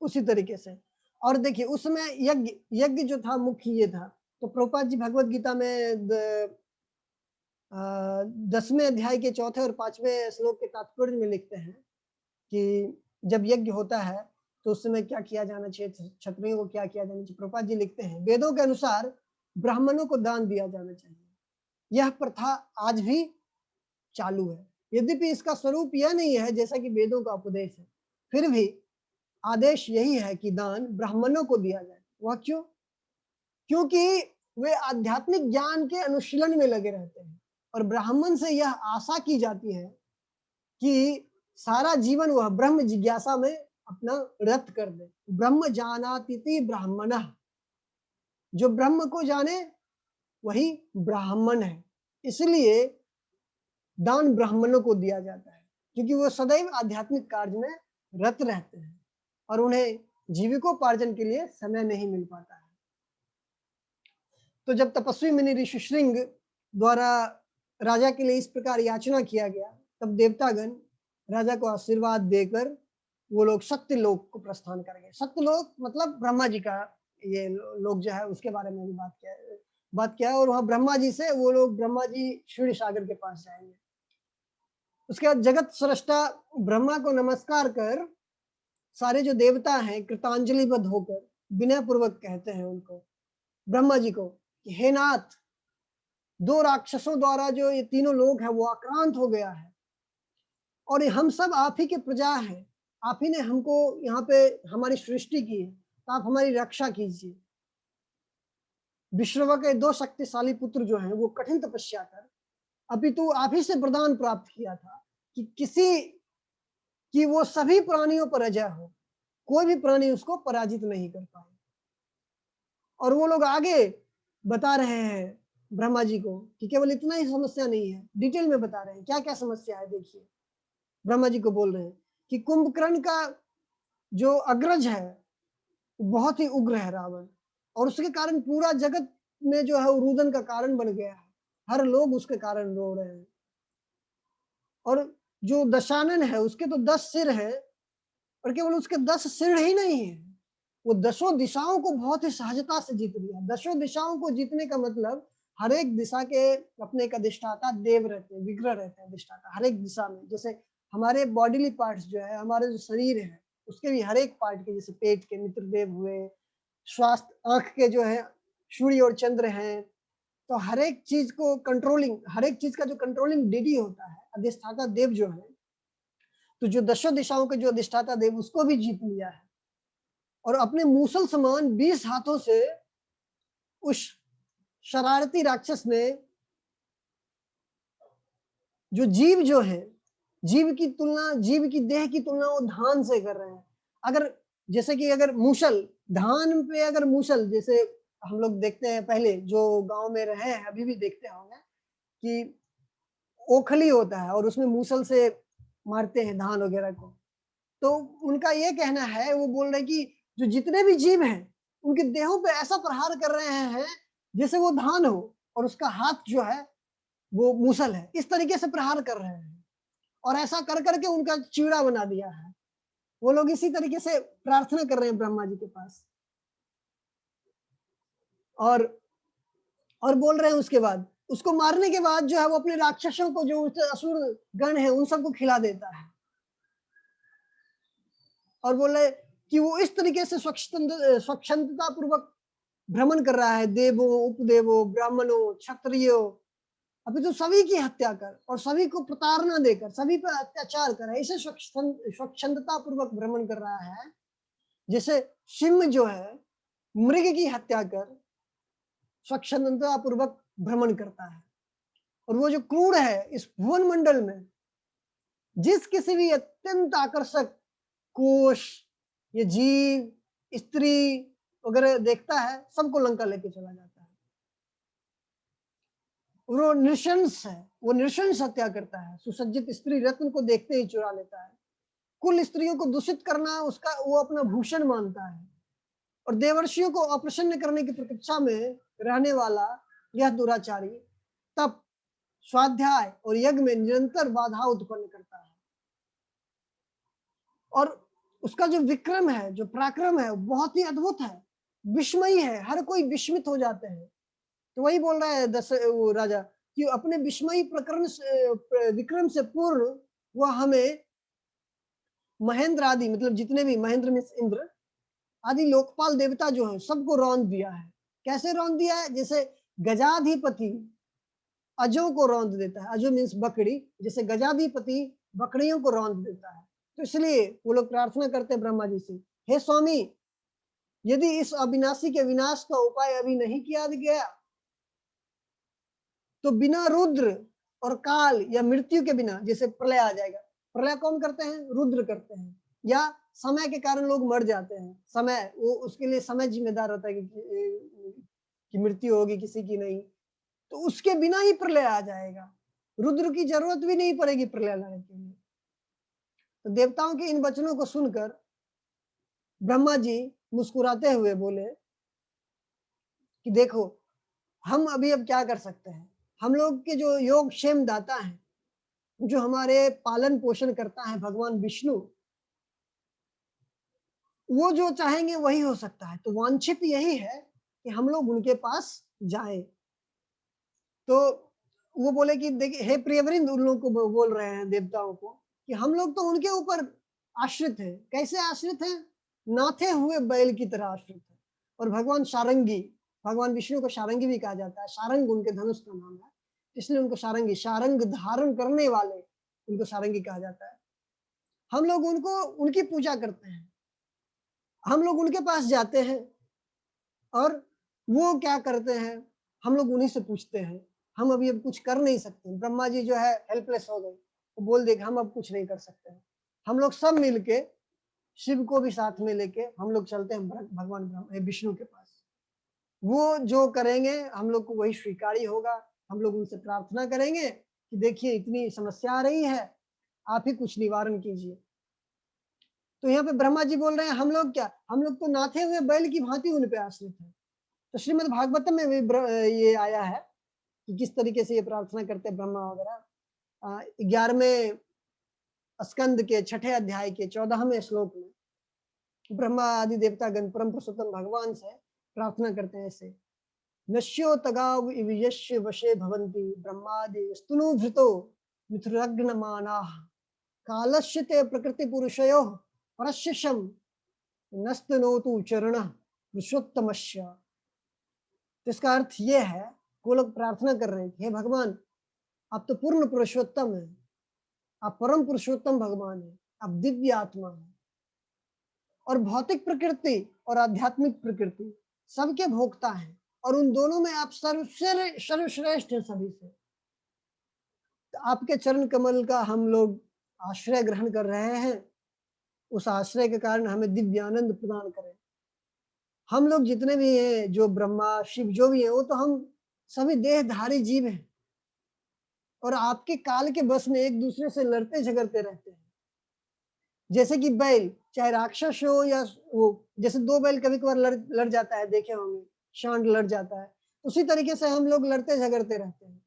उसी तरीके से। और देखिए उसमें यज्ञ यज्ञ जो था मुख्य ये था। तो प्रभुपाद जी भगवत गीता में 10वें अध्याय के 4 और 5वें श्लोक के तात्पर्य में लिखते हैं कि जब यज्ञ होता है तो उस समय क्या किया जाना चाहिए, क्षत्रियों को क्या किया जाना चाहिए। प्रभुपाद जी लिखते हैं वेदों के अनुसार ब्राह्मणों को दान दिया जाना चाहिए। यह प्रथा आज भी चालू है, यद्यपि इसका स्वरूप यह नहीं है जैसा कि वेदों का उपदेश है, फिर भी आदेश यही है कि दान ब्राह्मणों को दिया जाए। वह क्यों? क्योंकि वे आध्यात्मिक ज्ञान के अनुशीलन में लगे रहते हैं और ब्राह्मण से यह आशा की जाती है कि सारा जीवन वह ब्रह्म जिज्ञासा में अपना रत कर दे। ब्रह्म जानाति ब्राह्मणः, जो ब्रह्म को जाने वही ब्राह्मण है। इसलिए दान ब्राह्मणों को दिया जाता है क्योंकि वो सदैव आध्यात्मिक कार्य में रत रहते हैं और उन्हें जीविकोपार्जन के लिए समय नहीं मिल पाता है। तो जब तपस्वी मुनि ऋषि श्रृंग द्वारा राजा के लिए इस प्रकार याचना किया गया, तब देवतागण राजा को आशीर्वाद देकर वो लोग सत्य लोक को प्रस्थान कर गए। सत्य लोक मतलब ब्रह्मा जी का ये लोग जो है उसके बारे में भी बात किया है। और वहां ब्रह्मा जी से वो लोग ब्रह्मा जी क्षीर सागर के पास जाएंगे। उसके बाद जगत सृष्टा ब्रह्मा को नमस्कार कर सारे जो देवता हैं कृतांजलिबद्ध होकर विनय पूर्वक कहते हैं उनको, ब्रह्मा जी को, कि हे नाथ, 2 राक्षसों द्वारा जो ये तीनों लोग हैं वो आक्रांत हो गया है और हम सब आप ही के प्रजा हैं। आप ही ने हमको यहाँ पे हमारी सृष्टि की है, तो आप हमारी रक्षा कीजिए। विश्रवा के 2 शक्तिशाली पुत्र जो हैं वो कठिन तपस्या कर अपितु आप ही से वरदान प्राप्त किया था कि वो सभी प्राणियों पर अजय हो, कोई भी प्राणी उसको पराजित नहीं कर पाए। और वो लोग आगे बता रहे हैं ब्रह्मा जी को कि केवल इतना ही समस्या नहीं है, डिटेल में बता रहे हैं क्या क्या समस्या है। देखिए ब्रह्मा जी को बोल रहे हैं कि कुंभकर्ण का जो अग्रज है बहुत ही उग्र है रावण, और उसके कारण पूरा जगत में जो है रुदन का कारण बन गया है। हर लोग उसके कारण रो रहे हैं। और जो दशानन है उसके तो 10 सिर है, और केवल उसके 10 सिर ही नहीं है, वो 10 दिशाओं को बहुत ही सहजता से जीत लिया। 10 दिशाओं को जीतने का मतलब हर एक दिशा के अपने एक अधिष्ठाता देव रहते हैं, विग्रह रहते हैं अधिष्ठाता हर एक दिशा में। जैसे हमारे बॉडीली पार्ट्स जो है, हमारे जो शरीर है उसके भी हर एक पार्ट के, जैसे पेट के मित्रदेव हुए, स्वास्थ्य आंख के जो है सूर्य और चंद्र हैं, तो हर एक चीज को कंट्रोलिंग, हर एक चीज का जो कंट्रोलिंग डीडी होता है अधिष्ठाता देव जो है, तो जो 10 दिशाओं के जो अधिष्ठाता देव उसको भी जीत लिया है और अपने मूसल समान 20 हाथों से उस शरारती राक्षस में जो जीव जो है, जीव की देह की तुलना वो धान से कर रहे हैं। अगर जैसे कि अगर मूसल, धान पे अगर मूसल, जैसे हम लोग देखते हैं पहले जो गांव में रहे हैं अभी भी देखते होंगे कि ओखली होता है और उसमें मूसल से मारते हैं धान वगैरह को। तो उनका ये कहना है, वो बोल रहे कि जो जितने भी जीव हैं उनके देहों पे ऐसा प्रहार कर रहे हैं जैसे वो धान हो और उसका हाथ जो है वो मूसल है, इस तरीके से प्रहार कर रहे हैं और ऐसा कर करके उनका चीड़ा बना दिया है। वो लोग इसी तरीके से प्रार्थना कर रहे हैं ब्रह्मा जी के पास और बोल रहे हैं उसके बाद उसको मारने के बाद जो है वो अपने राक्षसों को, जो असुर गण है उन सबको खिला देता है और बोले कि वो इस तरीके से स्वच्छंदता पूर्वक भ्रमण कर रहा है देवों, उपदेवों, ब्राह्मणों, क्षत्रियों, अभी तो सभी की हत्या कर और सभी को प्रताड़ना देकर सभी पर अत्याचार कर, ऐसे स्वच्छंदता पूर्वक भ्रमण कर रहा है जैसे सिंह जो है मृग की हत्या कर स्वच्छंदता पूर्वक भ्रमण करता है। और वो जो क्रूर है इस भुवन मंडल में जिस किसी भी अत्यंत आकर्षक कोश, ये जीव, स्त्री वगैरह देखता है, सबको लंका लेके चला जाता है। वो नृशंस है, वो नृशंस हत्या करता है, सुसज्जित स्त्री रत्न को देखते ही चुरा लेता है। कुल स्त्रियों को दूषित करना उसका वो अपना भूषण मानता है और देवर्षियों को अप्रसन्न करने की प्रतीक्षा में रहने वाला यह दुराचारी तप, स्वाध्याय और यज्ञ में निरंतर बाधा उत्पन्न करता है। और उसका जो विक्रम है, जो पराक्रम है, बहुत ही अद्भुत है, विस्मयी है, हर कोई विस्मित हो जाते हैं। तो वही बोल रहा है वो राजा कि अपने विस्मयी प्रकरण से, विक्रम से पूर्व वह हमें महेंद्र आदि, मतलब जितने भी महेंद्र मीन्स इंद्र आदि लोकपाल देवता जो है सबको रौंद दिया है। कैसे रौंद दिया है? जैसे गजाधिपति अजों को रौंद देता है, अजो मीन्स बकरी, जैसे गजाधिपति बकरियों को रौंद देता है। तो इसलिए वो लोग प्रार्थना करते हैं ब्रह्मा जी से, हे स्वामी, यदि इस अविनाशी के विनाश का उपाय अभी नहीं किया गया तो बिना रुद्र और काल या मृत्यु के बिना जैसे प्रलय आ जाएगा। प्रलय कौन करते हैं? रुद्र करते हैं। या समय के कारण लोग मर जाते हैं, समय वो उसके लिए समय जिम्मेदार होता है कि मृत्यु होगी, किसी की नहीं, तो उसके बिना ही प्रलय आ जाएगा, रुद्र की जरूरत भी नहीं पड़ेगी प्रलय लाने के लिए। तो देवताओं के इन वचनों को सुनकर ब्रह्मा जी मुस्कुराते हुए बोले कि देखो, हम अभी अब क्या कर सकते हैं, हम लोग के जो योग क्षेम दाता है, जो हमारे पालन पोषण करता है भगवान विष्णु, वो जो चाहेंगे वही हो सकता है। तो वांछित यही है कि हम लोग उनके पास जाएं। तो वो बोले कि देखिए, हे प्रियवृंद, उन लोगों को बोल रहे हैं देवताओं को कि हम लोग तो उनके ऊपर आश्रित हैं। कैसे आश्रित हैं? नाथे हुए बैल की तरह आश्रित है। और भगवान शारंगी, भगवान विष्णु को शारंगी भी कहा जाता है, शारंग उनके धनुष का नाम है, इसलिए उनको शारंगी, शारंग धारण करने वाले उनको शारंगी कहा जाता है। हम लोग उनको उनकी पूजा करते हैं, हम लोग उनके पास जाते हैं और वो क्या करते हैं, हम लोग उन्हीं से पूछते हैं। हम अभी अब कुछ कर नहीं सकते। ब्रह्मा जी जो है हेल्पलेस हो गए, वो बोल दे कि हम अब कुछ नहीं कर सकते हैं। हम लोग सब मिलके शिव को भी साथ में लेके हम लोग चलते हैं भगवान विष्णु के पास। वो जो करेंगे हम लोग को वही स्वीकारी होगा। हम लोग उनसे प्रार्थना करेंगे कि देखिए इतनी समस्या आ रही है, आप ही कुछ निवारण कीजिए। तो यहाँ पे ब्रह्मा जी बोल रहे हैं हम लोग क्या, हम लोग तो नाथे हुए बैल की भांति उन पे आश्रित है। तो श्रीमद् भागवतम में भी ये आया है कि किस तरीके से ये प्रार्थना करते हैं ब्रह्मा वगैरह। 11वें स्कंद के 6ठे अध्याय के 14वें श्लोक में ब्रह्मा आदि देवतागण परम पुरुषोत्तम भगवान से प्रार्थना करते हैं ऐसे, नश्यो तगाव इवयस्य वशे भवन्ति ब्रह्मादि स्तुनुभृतो मिथुरग्नमानाः कालस्य ते प्रकृति पुरुषयोः परस्यशम नस्तनोतु चरणः पुरुषोत्तमस्य। तो इसका अर्थ ये है, वो लोग प्रार्थना कर रहे हैं कि हे भगवान, आप तो पूर्ण पुरुषोत्तम है, आप परम पुरुषोत्तम भगवान है, आप दिव्य आत्मा है और भौतिक प्रकृति और आध्यात्मिक प्रकृति सबके भोक्ता हैं और उन दोनों में आप सर्वश्रेष्ठ हैं सभी से। तो आपके चरण कमल का हम लोग आश्रय ग्रहण कर रहे हैं, उस आश्रय के कारण हमें दिव्य आनंद प्रदान करें। हम लोग जितने भी हैं, जो ब्रह्मा शिव जो भी है, वो तो हम सभी देहधारी जीव हैं और आपके काल के बस में एक दूसरे से लड़ते झगड़ते रहते हैं। जैसे कि बैल, चाहे राक्षस हो या वो, जैसे दो बैल कभी कभार लड़ जाता है, देखे होंगे, शांड लड़ जाता है, उसी तरीके से हम लोग लड़ते झगड़ते रहते हैं।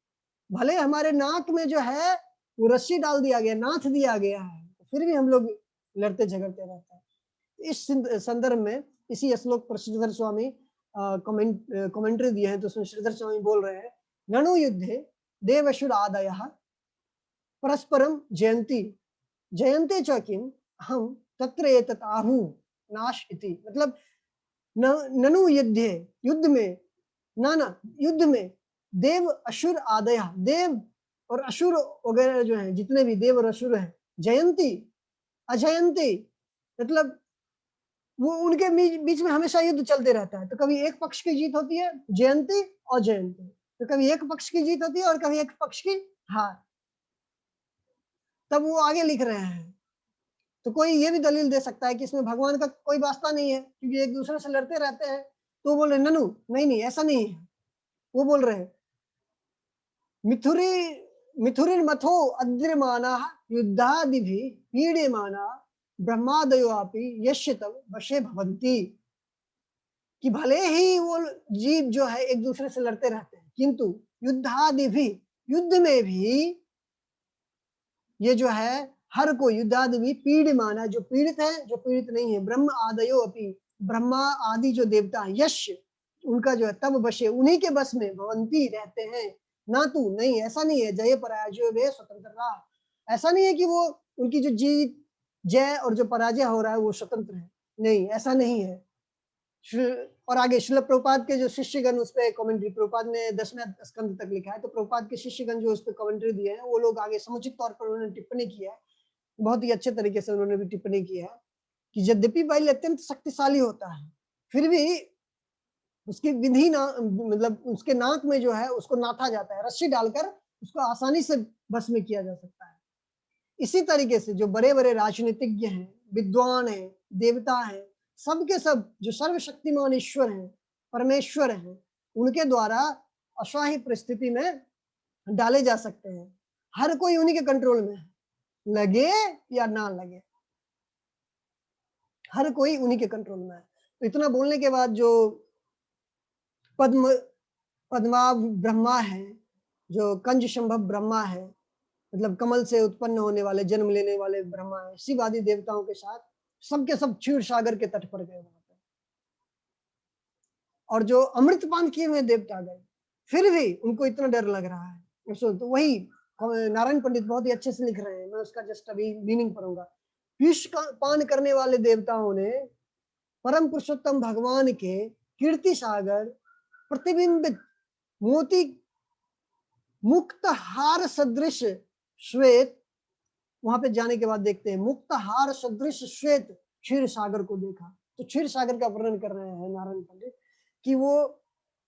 भले हमारे नाक में जो है वो रस्सी डाल दिया गया, नाथ दिया गया है, फिर भी हम लोग लड़ते झगड़ते रहते हैं। इस संदर्भ में इसी श्लोक पर श्रीधर स्वामी कमेंट्री दिए हैं, तो उसमें श्रीधर स्वामी बोल रहे हैं, ननु युद्धे देवशुर आदयः परस्परम जयंती जयंते च किम हम तत्र एतत् आहु नाश इति। मतलब ननु युद्धे, युद्ध में, ना युद्ध में देव असुर आदय, देव और असुर वगैरह जो हैं, जितने भी देव और असुर हैं, जयंती अजयंती, मतलब वो उनके बीच में हमेशा युद्ध चलते रहता है। तो कभी एक पक्ष की जीत होती है, जयंती और जयंती, तो कभी एक पक्ष की जीत होती है और कभी एक पक्ष की हार। तब वो आगे लिख रहे हैं, तो कोई ये भी दलील दे सकता है कि इसमें भगवान का कोई वास्ता नहीं है, क्योंकि एक दूसरे से लड़ते रहते हैं। तो बोल रहे ननु, नहीं नहीं ऐसा नहीं है। वो बोल रहे हैं मिथुरी मिथुरिर्मथो अद्रिमाना युद्धादिभि पीड्यमाना ब्रह्मादयो अपि यस्य तव वशे भवन्ति। कि भले ही वो जीव जो है एक दूसरे से लड़ते रहते हैं, किंतु युद्धादि भी, युद्ध में भी ये जो है हर कोई युद्धादि भी पीड्यमाना, जो पीड़ित है जो पीड़ित नहीं है, ब्रह्म आदयो अपि, ब्रह्मा आदि जो देवता है, यश उनका जो है तब वशे, उन्हीं के बस में भवंती रहते हैं। ना तू, नहीं ऐसा नहीं है, जय पराजय वे स्वतंत्र, ऐसा नहीं है कि वो उनकी जो जीत जय और जो पराजय हो रहा है वो स्वतंत्र है, नहीं ऐसा नहीं है। और आगे शिल प्रभुपाद के जो शिष्यगण उस पर कमेंट्री, प्रभुपाद ने 10वें स्कंद तक लिखा है, तो प्रभुपाद के शिष्यगण जो उस पर कमेंट्री दिए हैं वो लोग आगे समुचित तौर पर उन्होंने टिप्पणी की है, बहुत ही अच्छे तरीके से उन्होंने भी टिप्पणी की है कि यद्यपि बैल अत्यंत शक्तिशाली होता है, फिर भी उसकी विधि ना, मतलब उसके नाक में जो है उसको नाथा जाता है, रस्सी डालकर उसको आसानी से बस में किया जा सकता है। इसी तरीके से जो बड़े बड़े राजनीतिज्ञ हैं, विद्वान हैं, देवता हैं, सबके सब जो सर्वशक्तिमान ईश्वर हैं, परमेश्वर हैं, उनके द्वारा असहाय परिस्थिति में डाले जा सकते हैं। हर कोई उन्हीं के कंट्रोल में है, लगे या ना लगे, हर कोई उन्हीं के कंट्रोल में है। तो इतना बोलने के बाद जो पद्मा ब्रह्मा है, जो कंज संभव ब्रह्मा है, मतलब कमल से उत्पन्न होने वाले, जन्म लेने वाले ब्रह्मा है, शिव आदि देवताओं के साथ सबके सब क्षीर सागर के तट पर गए वहां पर। और जो अमृतपान किए हुए देवता गए, फिर भी उनको इतना डर लग रहा है। तो वही नारायण पंडित बहुत ही अच्छे से लिख रहे हैं, मैं उसका जस्ट अभी मीनिंग पढ़ूंगा। विष का पान करने वाले देवताओं ने परम पुरुषोत्तम भगवान के कीर्ति सागर प्रतिबिंबित मोती मुक्त हार सदृश श्वेत, वहां पे जाने के बाद देखते हैं मुक्त हार सदृश श्वेत क्षीर सागर को देखा। तो क्षीर सागर का वर्णन कर रहे हैं नारायण पंडित कि वो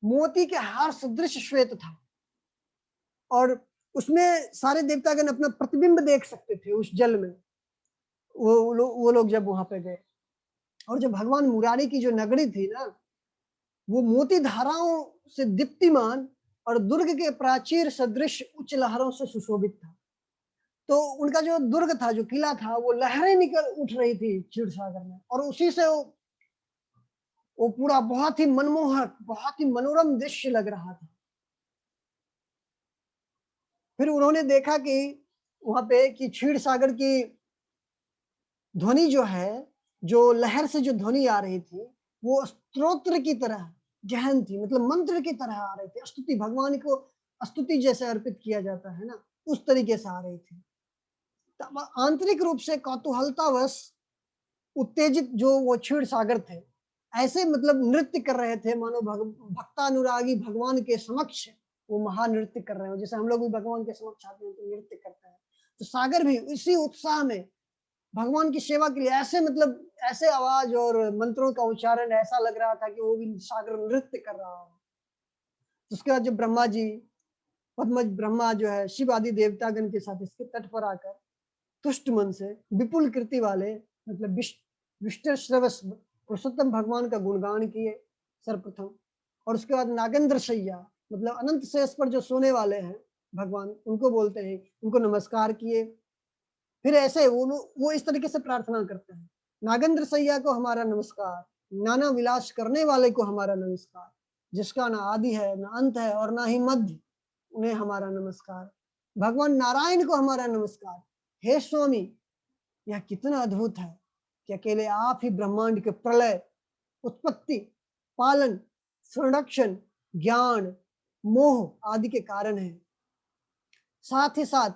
मोती के हार सदृश श्वेत था, और उसमें सारे देवतागण अपना प्रतिबिंब देख सकते थे उस जल में। वो लोग जब वहां पे गए, और जो भगवान मुरारी की जो नगरी थी ना, वो मोती धाराओं से दीप्तिमान और दुर्ग के प्राचीर सदृश उच्च लहरों से सुशोभित था। तो उनका जो दुर्ग था, जो किला था, वो लहरें निकल उठ रही थी क्षीर सागर में, और उसी से वो पूरा बहुत ही मनमोहक, बहुत ही मनोरम दृश्य लग रहा था। फिर उन्होंने देखा कि वहां पे कि क्षीर सागर की ध्वनि जो है, जो लहर से जो ध्वनि आ रही थी, वो स्तोत्र की तरह गहन थी, मतलब मंत्र की तरह आ रही थी। स्तुति, भगवान को स्तुति जैसे अर्पित किया जाता है ना, उस तरीके से आ रही थी। तब आंतरिक रूप से कौतूहलतावश उत्तेजित जो वो क्षीर सागर थे, ऐसे मतलब नृत्य कर रहे थे मानो भक्तानुरागी भगवान के समक्ष वो महानृत्य कर रहे हो, जैसे हम लोग भी भगवान के समक्ष आते हैं तो नृत्य करते हैं। तो सागर भी इसी उत्साह में भगवान की सेवा के लिए ऐसे, मतलब ऐसे आवाज और मंत्रों का उच्चारण, ऐसा लग रहा था कि वो भी सागर नृत्य कर रहा हो। तो उसके बाद जब ब्रह्मा जी, पद्मज ब्रह्मा जो है शिव आदि देवतागण के साथ इसके तट पर आकर तुष्ट मन से विपुल कृति वाले, मतलब विष्ट श्रवस पुरुषोत्तम भगवान का गुणगान किए सर्वप्रथम, और उसके बाद नागेंद्र शैया, मतलब अनंत शेष पर जो सोने वाले हैं भगवान, उनको बोलते हैं, उनको नमस्कार किए। फिर ऐसे वो इस तरीके से प्रार्थना करते हैं, नागेंद्र सैया को हमारा नमस्कार, नाना विलास करने वाले को हमारा नमस्कार, जिसका ना आदि है ना अंत है और ना ही मध्य, उन्हें हमारा नमस्कार। भगवान नारायण को हमारा नमस्कार। हे स्वामी, यह कितना अद्भुत है कि अकेले आप ही ब्रह्मांड के प्रलय, उत्पत्ति, पालन, संरक्षण, ज्ञान, मोह आदि के कारण है। साथ ही साथ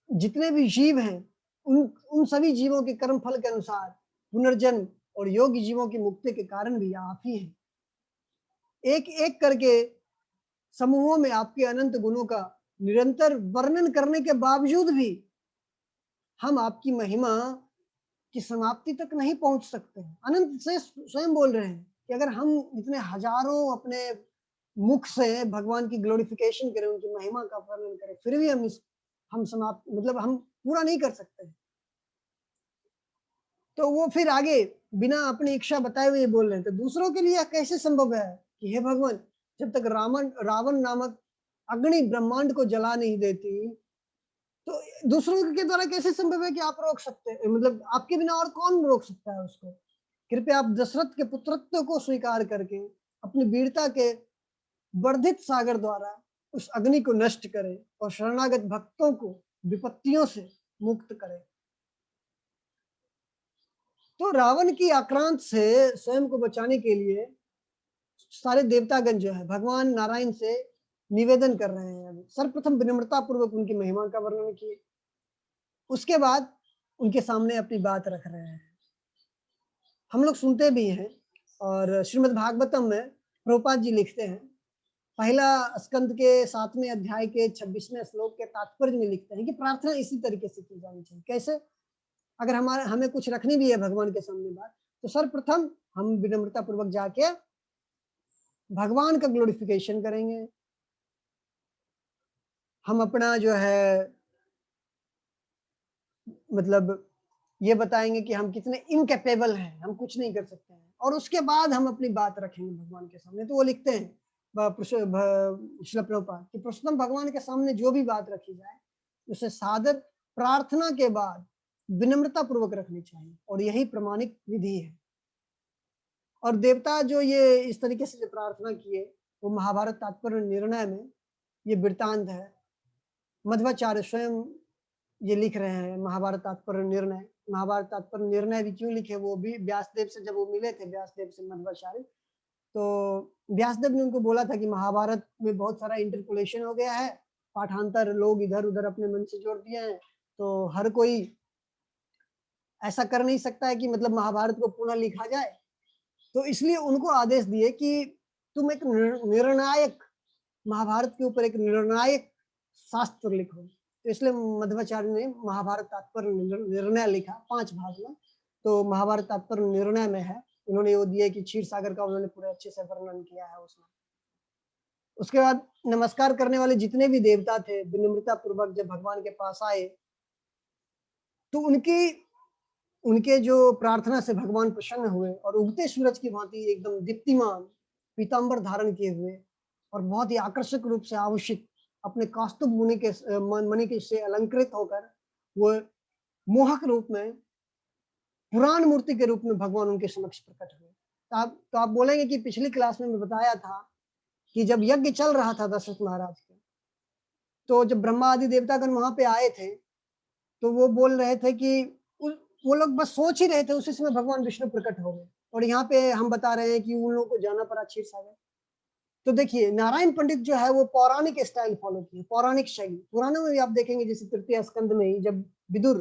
जितने भी जीव हैं, उन सभी जीवों के कर्म फल के अनुसार पुनर्जन्म और योगी जीवों की मुक्ति के कारण भी आप ही हैं। एक एक करके समूहों में आपके अनंत गुणों का निरंतर वर्णन करने के बावजूद भी हम आपकी महिमा की समाप्ति तक नहीं पहुंच सकते हैं। अनंत से स्वयं बोल रहे हैं कि अगर हम इतने हजारों अपने मुख से भगवान की ग्लोरिफिकेशन करें, उनकी महिमा का वर्णन करें, फिर भी हम समाप्त मतलब हम पूरा नहीं कर सकते। तो वो फिर आगे बिना अपनी इच्छा बताए हुए बोल रहे थे, दूसरों के लिए कैसे संभव है कि हे भगवान, जब तक रावण नामक अग्नि ब्रह्मांड को जला नहीं देती, तो दूसरों के द्वारा कैसे संभव है कि आप रोक सकते हैं, मतलब आपके बिना और कौन रोक सकता है उसको। कृपया आप दशरथ के पुत्रत्व को स्वीकार करके अपनी वीरता के वर्धित सागर द्वारा उस अग्नि को नष्ट करें और शरणागत भक्तों को विपत्तियों से मुक्त करें। तो रावण की आक्रांत से स्वयं को बचाने के लिए सारे देवतागण जो है भगवान नारायण से निवेदन कर रहे हैं। अभी सर्वप्रथम विनम्रता पूर्वक उनकी महिमा का वर्णन किए, उसके बाद उनके सामने अपनी बात रख रहे हैं। हम लोग सुनते भी हैं और श्रीमद् भागवतम में प्रभुपाद जी लिखते हैं, पहला स्कंद के 7वें अध्याय के 26वें श्लोक के तात्पर्य में लिखते हैं कि प्रार्थना इसी तरीके से की जानी चाहिए। कैसे? अगर हमें कुछ रखनी भी है भगवान के सामने बात, तो सर्वप्रथम हम विनम्रता पूर्वक जाके भगवान का ग्लोरिफिकेशन करेंगे। हम अपना जो है मतलब ये बताएंगे कि हम कितने इनकैपेबल हैं, हम कुछ नहीं कर सकते हैं, और उसके बाद हम अपनी बात रखेंगे भगवान के सामने। तो वो लिखते हैं श्रील प्रभुपाद कि पुरुषोत्तम भगवान के सामने जो भी बात रखी जाए उसे सादर प्रार्थना के बाद विनम्रता पूर्वक रखनी चाहिए, और यही प्रमाणिक विधि है। और देवता जो ये इस तरीके से प्रार्थना किए, वो महाभारत तात्पर्य निर्णय में ये वृत्तांत है। मध्वाचार्य स्वयं ये लिख रहे हैं महाभारत तात्पर्य निर्णय। महाभारत तात्पर्य निर्णय भी क्यों लिखे, वो भी व्यासदेव से जब वो मिले थे, व्यासदेव से मध्वाचार्य, तो व्यासदेव ने उनको बोला था कि महाभारत में बहुत सारा इंटरपोलेशन हो गया है, पाठांतर लोग इधर उधर अपने मन से जोड़ दिए हैं, तो हर कोई ऐसा कर नहीं सकता है कि मतलब महाभारत को पुनः लिखा जाए। तो इसलिए उनको आदेश दिए कि तुम एक निर्णायक महाभारत के ऊपर एक निर्णायक शास्त्र लिखो। तो इसलिए मध्वाचार्य ने महाभारत तात्पर्य निर्णय लिखा 5 भाग में। तो महाभारत तात्पर्य निर्णय में है, उन्होंने वो दिया कि क्षीर सागर का उन्होंने पूरे अच्छे से वर्णन किया है उसमें। उसके बाद नमस्कार करने वाले जितने भी देवता थे विनम्रता पूर्वक जब भगवान के पास आए, तो उनके जो प्रार्थना से भगवान प्रसन्न हुए और उगते सूरज की भांति एकदम दीप्तिमान पीतांबर धारण किए हुए और बहुत ही आकर्षक रूप से आभूषित अपने कौस्तुभ मणि के से अलंकृत होकर वो मोहक रूप में पुराण मूर्ति के रूप में भगवान उनके समक्ष प्रकट हुए। तो आप बोलेंगे कि पिछली क्लास में मैं बताया था कि जब यज्ञ चल रहा था दशरथ महाराज का, तो जब ब्रह्मा आदि देवतागण वहां पे आए थे, तो वो बोल रहे थे कि वो लोग बस सोच ही रहे थे, उसी समय भगवान विष्णु प्रकट हो गए। और यहाँ पे हम बता रहे हैं कि उन लोगों को जाना पड़ा क्षीर सागर। तो देखिए नारायण पंडित जो है वो पौराणिक स्टाइल फॉलो किए, पौराणिक शैली। पुराणों में भी आप देखेंगे, जैसे तृतीय स्कंद में ही जब विदुर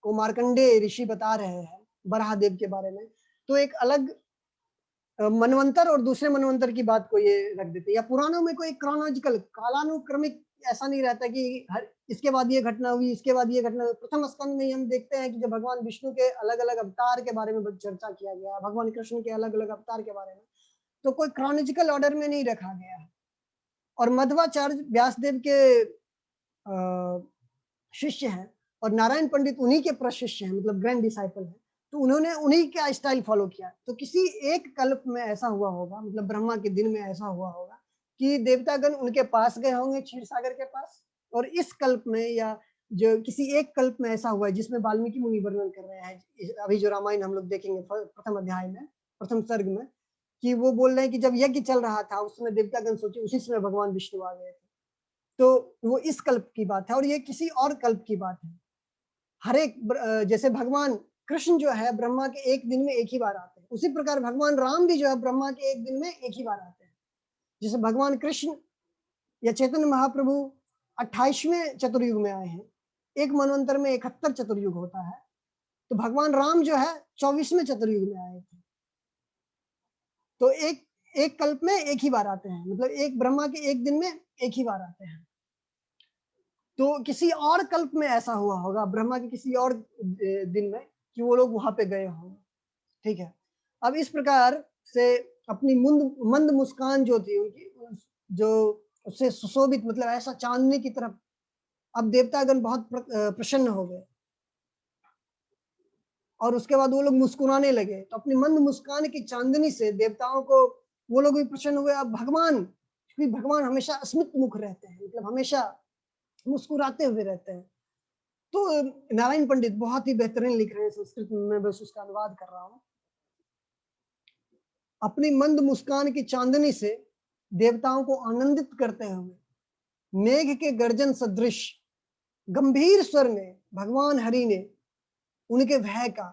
को मार्कंडेय ऋषि बता रहे हैं बराहदेव के बारे में, तो एक अलग मनवंतर और दूसरे मनवंतर की बात को ये रख देते हैं। या पुराणों में कोई क्रोनोलॉजिकल कालानुक्रमिक ऐसा नहीं रहता कि हर इसके बाद ये घटना हुई, इसके बाद ये घटना हुई। प्रथम स्कंद में हम देखते हैं कि जब भगवान विष्णु के अलग अलग अवतार के बारे में चर्चा किया गया, भगवान कृष्ण के अलग अलग अवतार के बारे में, तो कोई क्रोनोलॉजिकल ऑर्डर में नहीं रखा गया है। और मध्वाचार्य व्यासदेव के शिष्य हैं और नारायण पंडित उन्हीं के प्रशिष्य हैं, मतलब ग्रैंड डिसाइपल हैं। तो उन्होंने उन्हीं का स्टाइल फॉलो किया। तो किसी एक कल्प में ऐसा हुआ होगा, मतलब ब्रह्मा के दिन में ऐसा हुआ होगा कि देवतागण उनके पास गए होंगे क्षीर सागर के पास, और इस कल्प में या जो किसी एक कल्प में ऐसा हुआ है जिसमें वाल्मीकि मुनि वर्णन कर रहे हैं। अभी जो रामायण हम लोग देखेंगे प्रथम अध्याय में प्रथम सर्ग में, कि वो बोल रहे हैं कि जब यज्ञ चल रहा था उस समय देवतागण सोचे, उसी समय भगवान विष्णु आ गए थे। तो वो इस कल्प की बात है और ये किसी और कल्प की बात है। हर एक जैसे भगवान कृष्ण जो है ब्रह्मा के एक दिन में एक ही बार आते हैं, उसी प्रकार भगवान राम भी जो है ब्रह्मा के एक दिन में एक ही बार आते हैं। जैसे भगवान कृष्ण या चैतन्य महाप्रभु 28वें चतुर्युग में आए हैं, एक मनवंतर में 71 चतुर्युग होता है, तो भगवान राम जो है 24वें चतुर्युग में आए थे। तो एक कल्प में एक ही बार आते हैं, मतलब एक ब्रह्मा के एक दिन में एक ही बार आते हैं। तो किसी और कल्प में ऐसा हुआ होगा ब्रह्मा के किसी और दिन में कि वो लोग वहां पे गए होंगे। ठीक है, अब इस प्रकार से अपनी मंद मुस्कान जो थी उनकी, जो उससे सुशोभित, मतलब ऐसा चांदनी की तरफ। अब देवतागण बहुत प्रसन्न हो गए और उसके बाद वो लोग मुस्कुराने लगे। तो अपनी मंद मुस्कान की चांदनी से देवताओं को, वो लोग भी प्रसन्न हुए। अब भगवान, क्योंकि भगवान हमेशा स्मित मुख रहते हैं, मतलब हमेशा मुस्कुराते हुए रहते हैं। तो नारायण पंडित बहुत ही बेहतरीन लिख रहे हैं संस्कृत में, मैं बस उसका अनुवाद कर रहा हूँ। अपनी मंद मुस्कान की चांदनी से देवताओं को आनंदित करते हुए मेघ के गर्जन सदृश गंभीर स्वर में भगवान हरि ने उनके भय का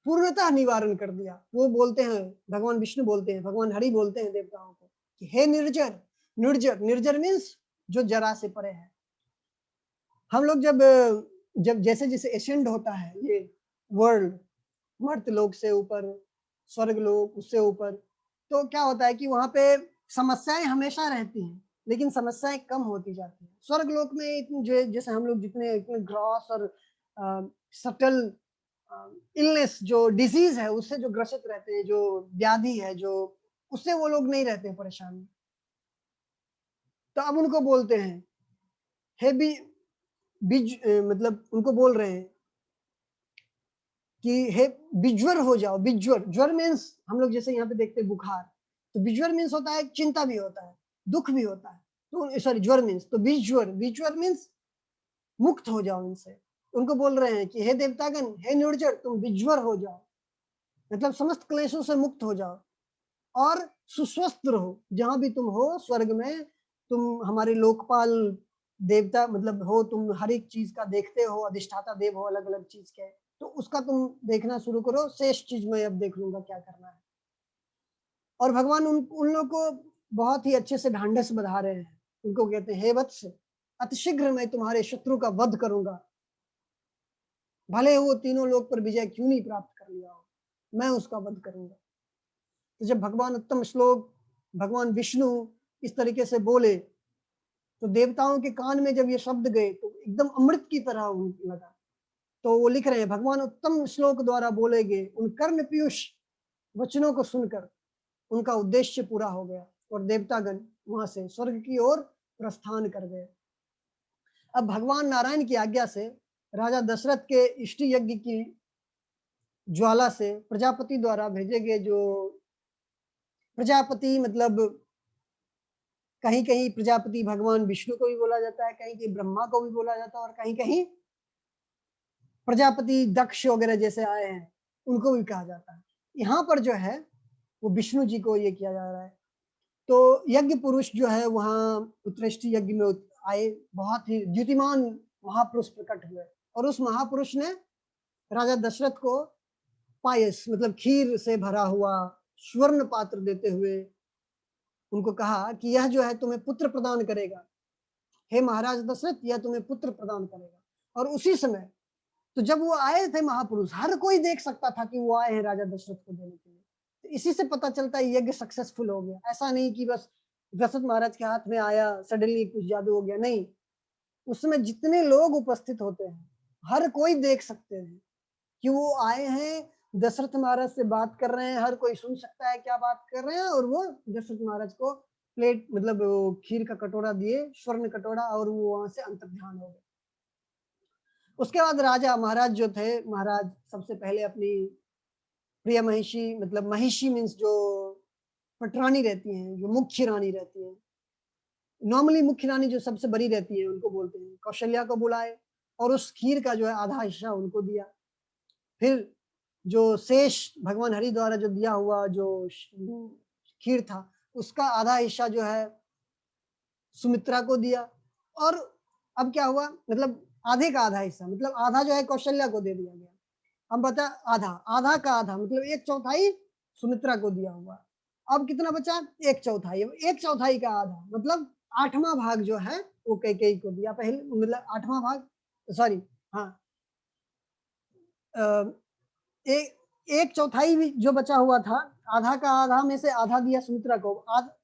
पूर्णतः निवारण कर दिया। वो बोलते हैं, भगवान विष्णु बोलते हैं, भगवान हरि बोलते हैं देवताओं को कि हे निर्जर। निर्जर, निर्जर मीन्स जो जरा से परे है। हम लोग जब जब जैसे जैसे एसेंड होता है ये वर्ल्ड, मर्त लोक से ऊपर, स्वर्ग लोक उससे ऊपर, तो क्या होता है कि वहां पे समस्याएं हमेशा रहती हैं, लेकिन समस्याएं कम होती जाती हैं। स्वर्ग लोक में इतनी जो जैसे हम लोग जितने इतने ग्रॉस और सटल इलनेस, जो डिजीज है उससे जो ग्रसित रहते हैं, जो व्याधि है जो, उससे वो लोग नहीं रहते परेशान। तो अब उनको बोलते हैं हे मतलब उनको बोल रहे हैं कि हे बिज्वर हो जाओ। बिज्वर, ज्वर मीन्स हम लोग जैसे यहाँ पे देखते हैं बुखार, तो बिज्वर मीन्स होता है चिंता भी होता है, दुख भी होता है। तो सॉरी, ज्वर मीन्स, तो बिज्वर, बिज्वर मीन्स मुक्त हो जाओ इनसे। उनको बोल रहे हैं कि हे देवतागण, हे निर्जर, तुम बिज्वर हो जाओ, मतलब समस्त क्लेशों से मुक्त हो जाओ और सुस्वस्थ रहो। जहां भी तुम हो स्वर्ग में, तुम हमारे लोकपाल देवता मतलब हो, तुम हर एक चीज का देखते हो, अधिष्ठाता देव हो अलग अलग चीज के, तो उसका तुम देखना शुरू करो, शेष चीज मैं अब देख लूंगा क्या करना है। और भगवान उन लोग को बहुत ही अच्छे से ढांढस बंधा रहे हैं। उनको कहते हैं हे वत्स, अतिशीघ्र मैं तुम्हारे शत्रु का वध करूंगा, भले वो तीनों लोक पर विजय क्यों नहीं प्राप्त कर लिया हो, मैं उसका वध करूंगा। तो जब भगवान उत्तम श्लोक भगवान विष्णु इस तरीके से बोले, तो देवताओं के कान में जब ये शब्द गए तो एकदम अमृत की तरह लगा। तो वो लिख रहे हैं, भगवान उत्तम श्लोक द्वारा बोले गए उन कर्ण पीयूष वचनों को सुनकर उनका उद्देश्य पूरा हो गया और देवतागण वहां से स्वर्ग की ओर प्रस्थान कर गए। अब भगवान नारायण की आज्ञा से राजा दशरथ के इष्टि यज्ञ की ज्वाला से प्रजापति द्वारा भेजे गए, जो प्रजापति मतलब कहीं कहीं प्रजापति भगवान विष्णु को भी बोला जाता है, कहीं कहीं ब्रह्मा को भी बोला जाता है, और कहीं कहीं प्रजापति दक्ष वगैरह जैसे आए हैं उनको भी कहा जाता है। यहाँ पर जो है वो विष्णु जी को ये किया जा रहा है। तो यज्ञ पुरुष जो है वहाँ उत्कृष्टि यज्ञ में आए, बहुत ही द्युतिमान महापुरुष प्रकट हुए, और उस महापुरुष ने राजा दशरथ को पायस मतलब खीर से भरा हुआ स्वर्ण पात्र देते हुए उनको कहा कि यह जो है तुम्हें पुत्र प्रदान करेगा, हे महाराज दशरथ, यह तुम्हें पुत्र प्रदान करेगा। और उसी समय, तो जब वो आए थे महापुरुष, हर कोई देख सकता था कि वो आए हैं राजा दशरथ को देने के लिए। तो इसी से पता चलता है यज्ञ सक्सेसफुल हो गया। ऐसा नहीं कि बस दशरथ महाराज के हाथ में आया सडनली कुछ जादू हो गया, नहीं। उसमें जितने लोग उपस्थित होते हैं हर कोई देख सकते हैं कि वो आए हैं, दशरथ महाराज से बात कर रहे हैं, हर कोई सुन सकता है क्या बात कर रहे हैं, और वो दशरथ महाराज को प्लेट मतलब खीर का कटोरा दिए, स्वर्ण कटोरा, और वो वहां से अंतर्ध्यान हो गए। उसके बाद राजा महाराज जो थे, महाराज सबसे पहले अपनी प्रिय महिषी, मतलब महिषी मीन्स जो पटरानी रहती हैं, जो मुख्य रानी रहती है, नॉर्मली मुख्य रानी जो सबसे बड़ी रहती है उनको बोलते हैं, कौशल्या को बुलाए और उस खीर का जो है आधा हिस्सा उनको दिया। फिर जो शेष भगवान हरि द्वारा जो दिया हुआ जो खीर था, उसका आधा हिस्सा जो है सुमित्रा को दिया। और अब क्या हुआ, मतलब आधे का आधा हिस्सा, मतलब आधा जो है कौशल्या को दे दिया गया। हम बता आधा, आधा का आधा मतलब एक चौथाई सुमित्रा को दिया हुआ। अब कितना बचा, एक चौथाई, एक चौथाई का आधा मतलब आठवां भाग जो है वो कैकेयी को दिया पहले, मतलब आठवां भाग, सॉरी, हाँ, एक एक चौथाई भी जो बचा हुआ था, आधा का आधा में से आधा दिया सुमित्रा को,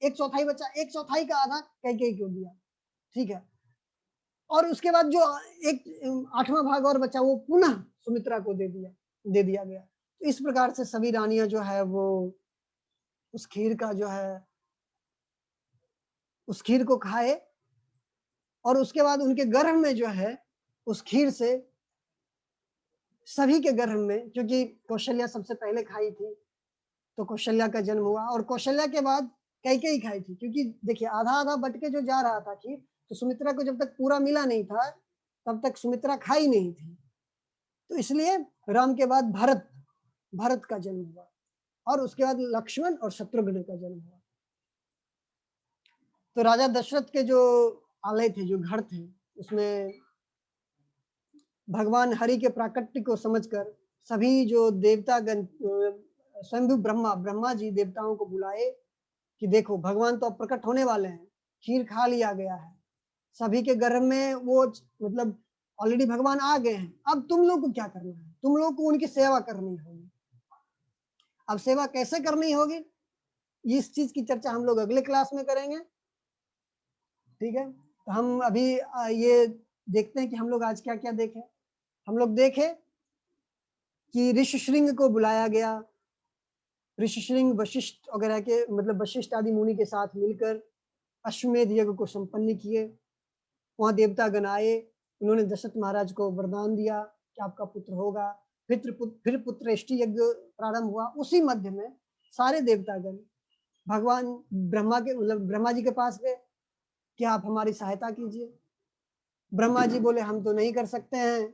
एक चौथाई बचा, एक चौथाई का आधा कैकेयी को दिया, ठीक है। और उसके बाद जो एक आठवां भाग और बचा वो पुनः सुमित्रा को दे दिया गया। तो इस प्रकार से सभी रानियां जो है वो उस खीर का जो है उस खीर को खाए और उसके बाद उनके गर्भ में जो है उस खीर से सभी के गर्भ में, क्योंकि कौशल्या सबसे पहले खाई थी तो कौशल्या का जन्म हुआ और कौशल्या के बाद कैकेयी खाई थी, क्योंकि देखिए आधा आधा बट के जो जा रहा था खीर, तो सुमित्रा को जब तक पूरा मिला नहीं था तब तक सुमित्रा खाई नहीं थी। तो इसलिए राम के बाद भरत का जन्म हुआ और उसके बाद लक्ष्मण और शत्रुघ्न का जन्म हुआ। तो राजा दशरथ के जो आलय थे, जो घर थे, उसमें भगवान हरि के प्राकट्य को समझकर सभी जो देवतागण, स्वयं ब्रह्मा जी देवताओं को बुलाए कि देखो भगवान तो अब प्रकट होने वाले हैं, खीर खा लिया गया है, सभी के गर्भ में वो मतलब ऑलरेडी भगवान आ गए हैं, अब तुम लोग को क्या करना है, तुम लोग को उनकी सेवा करनी होगी। अब सेवा कैसे करनी होगी, इस चीज की चर्चा हम लोग अगले क्लास में करेंगे, ठीक है। तो हम अभी ये देखते हैं कि हम लोग आज क्या क्या देखें। हम लोग देखे कि ऋषिशृंग को बुलाया गया, ऋषिशृंग वशिष्ठ वगैरह के मतलब वशिष्ठ आदि मुनि के साथ मिलकर अश्वमेध यज्ञ को संपन्न किए। वहां देवतागण आए, उन्होंने दशरथ महाराज को वरदान दिया कि आपका पुत्र होगा। फिर पुत्रेष्टि यज्ञ प्रारंभ हुआ। उसी मध्य में सारे देवतागण भगवान ब्रह्मा के मतलब ब्रह्मा जी के पास गए कि आप हमारी सहायता कीजिए। ब्रह्मा जी बोले हम तो नहीं कर सकते हैं,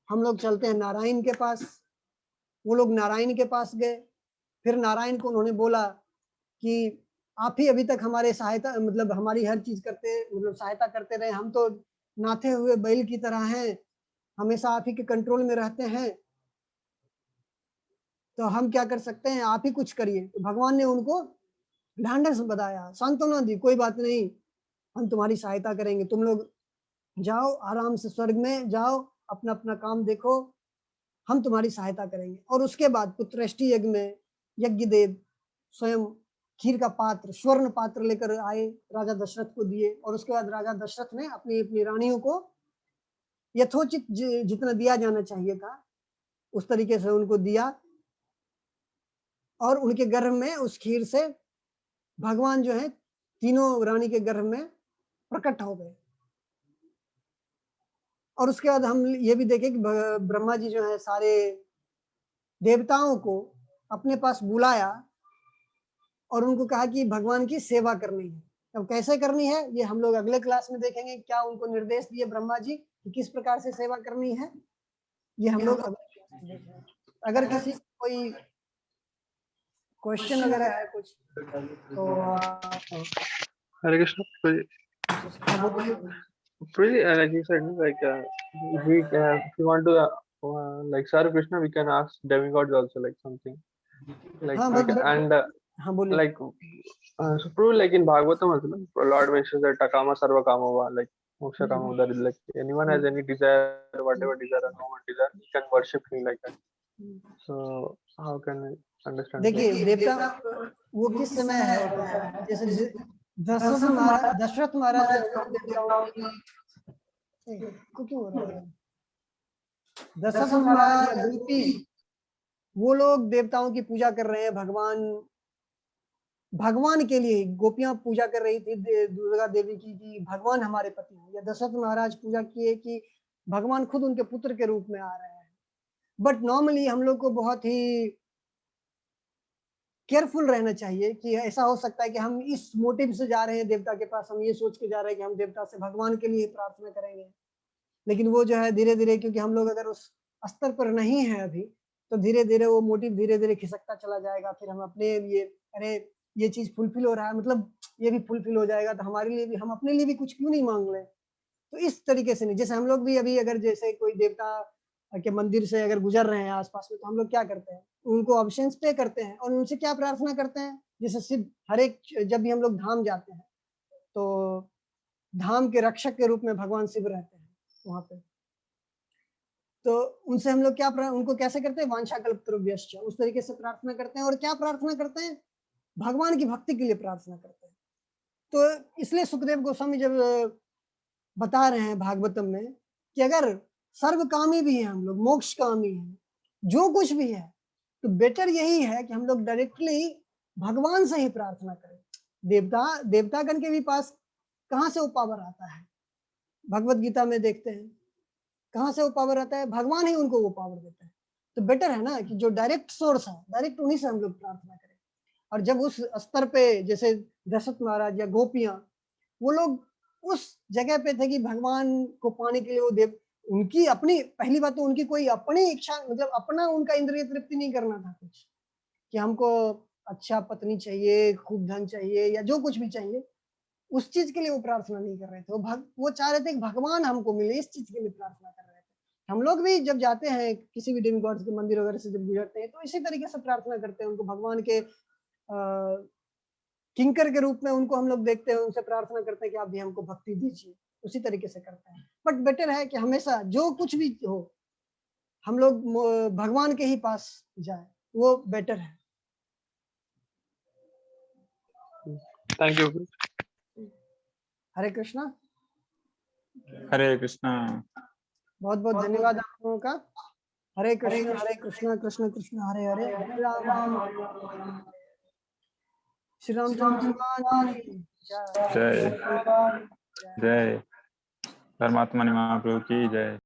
हम लोग चलते हैं नारायण के पास। वो लोग नारायण के पास गए। फिर नारायण को उन्होंने बोला कि आप ही अभी तक हमारे सहायता मतलब हमारी हर चीज करते मतलब सहायता करते रहे, हम तो नाथे हुए बैल की तरह हैं, हमेशा आप ही के कंट्रोल में रहते हैं, तो हम क्या कर सकते हैं, आप ही कुछ करिए। तो भगवान ने उनको ढांढस बताया, सांत्वना दी, कोई बात नहीं, हम तुम्हारी सहायता करेंगे, तुम लोग जाओ आराम से स्वर्ग में जाओ, अपना अपना काम देखो, हम तुम्हारी सहायता करेंगे। और उसके बाद पुत्रेष्टि यज्ञ में यज्ञदेव स्वयं खीर का पात्र, स्वर्ण पात्र लेकर आए, राजा दशरथ को दिए। और उसके बाद राजा दशरथ ने अपनी अपनी रानियों को यथोचित जितना दिया जाना चाहिए था उस तरीके से उनको दिया। और उनके गर्भ में उस खीर से भगवान जो है तीनों रानी के गर्भ में प्रकट हो गए। और उसके बाद हम ये भी देखें कि ब्रह्मा जी जो है सारे देवताओं को अपने पास बुलाया और उनको कहा कि भगवान की सेवा करनी है। अब कैसे करनी है ये हम लोग अगले क्लास में देखेंगे, क्या उनको निर्देश दिए ब्रह्मा जी कि किस प्रकार से सेवा करनी है, ये हम लोग अगले क्लास में देखेंगे। अगर किसी कोई क्वेश्चन वगैरह है कुछ तो Hare Krishna. हाँ बोलिए। Really, like you said, if you want to, like Sir Krishna, we can ask demigods also, like something, like हाँ we can, and हाँ बोलिए। like, so prove like in Bhagavatam, also, Lord mentions that Takama Sarva Kamava, like Moksha Kama, that is like anyone has any desire, whatever desire, no one desire, he can worship him like that. So how can we understand that? देखिए देवता वो किस समय है होता है, जैसे दशरथ महाराज जब देवताओं की को क्यों हो रहा है, दशरथ महाराज या गोपी वो लोग देवताओं की पूजा कर रहे हैं, भगवान के लिए गोपियां पूजा कर रही थी दुर्गा देवी की कि भगवान हमारे पति हैं, या दशरथ महाराज पूजा किए कि भगवान खुद उनके पुत्र के रूप में आ रहे हैं। बट नॉर्मली हम लोग को बहुत ही केयरफुल रहना चाहिए कि ऐसा हो सकता है कि हम इस मोटिव से जा रहे हैं देवता के पास, हम ये सोच के जा रहे हैं कि हम देवता से भगवान के लिए प्रार्थना करेंगे, लेकिन वो जो है धीरे धीरे, क्योंकि हम लोग अगर उस स्तर पर नहीं है अभी, तो धीरे धीरे वो मोटिव धीरे धीरे खिसकता चला जाएगा। फिर हम अपने लिए अरे ये चीज फुलफिल हो रहा है, मतलब ये भी फुलफिल हो जाएगा तो हमारे लिए भी, हम अपने लिए भी कुछ क्यों नहीं मांग लें। तो इस तरीके से नहीं, जैसे हम लोग भी अभी अगर जैसे कोई देवता के मंदिर से अगर गुजर रहे हैं आसपास में, तो हम लोग क्या करते हैं, उनको ऑब्शंस पे करते हैं और उनसे क्या प्रार्थना करते हैं। जैसे सिर्फ हर एक जब भी हम लोग धाम जाते हैं तो धाम के रक्षक के रूप में भगवान शिव रहते हैं वहां पे, तो उनसे हम लोग क्या उनको कैसे करते हैं, वांछा कल्पतरुभ्यश्च, उस तरीके से प्रार्थना करते हैं। और क्या प्रार्थना करते हैं, भगवान की भक्ति के लिए प्रार्थना करते हैं। तो इसलिए सुखदेव गोस्वामी जब बता रहे हैं भागवतम में कि अगर सर्वकामी भी है, हम लोग मोक्ष कामी है, जो कुछ भी है, तो बेटर यही है कि हम लोग डायरेक्टली भगवान से ही प्रार्थना करें। देवतागण के भी पास कहाँ से वो पावर आता है? भगवत गीता में देखते हैं, कहाँ से वो पावर आता है? भगवान ही उनको वो पावर देता है। तो बेटर है ना कि जो डायरेक्ट सोर्स है, डायरेक्ट उन्हीं से हम लोग प्रार्थना करें। और जब उस स्तर पे जैसे दशरथ महाराज या गोपियाँ, वो लोग उस जगह पे थे कि भगवान को पाने के लिए वो देव उनकी अपनी पहली बात तो उनकी कोई अपनी इच्छा मतलब अपना उनका इंद्रिय तृप्ति नहीं करना था कुछ, कि हमको अच्छा पत्नी चाहिए, खूब धन चाहिए या जो कुछ भी चाहिए, उस चीज़ के लिए वो प्रार्थना नहीं कर रहे थे। वो चाह रहे थे कि भगवान हमको मिले, इस चीज़ के लिए प्रार्थना कर रहे थे। हम लोग भी जब जाते हैं किसी भी डेमिगॉड्स के मंदिर वगैरह से जब गुजरते हैं, तो इसी तरीके से प्रार्थना करते हैं, उनको भगवान के किंकर के रूप में उनको हम लोग देखते हैं, उनसे प्रार्थना करते हैं कि आप भी हमको भक्ति दीजिए, उसी तरीके से करते हैं। बट बेटर है कि हमेशा जो कुछ भी हो, हम लोग भगवान के ही पास जाए, वो बेटर है। Thank you. हरे कृष्णा। हरे कृष्णा। बहुत बहुत धन्यवाद आप लोगों का। हरे कृष्णा कृष्ण कृष्ण हरे हरे, हरे राम श्री रामचंद्र भगवान की जय। जय जय परमात्मा महाप्रभु की जय।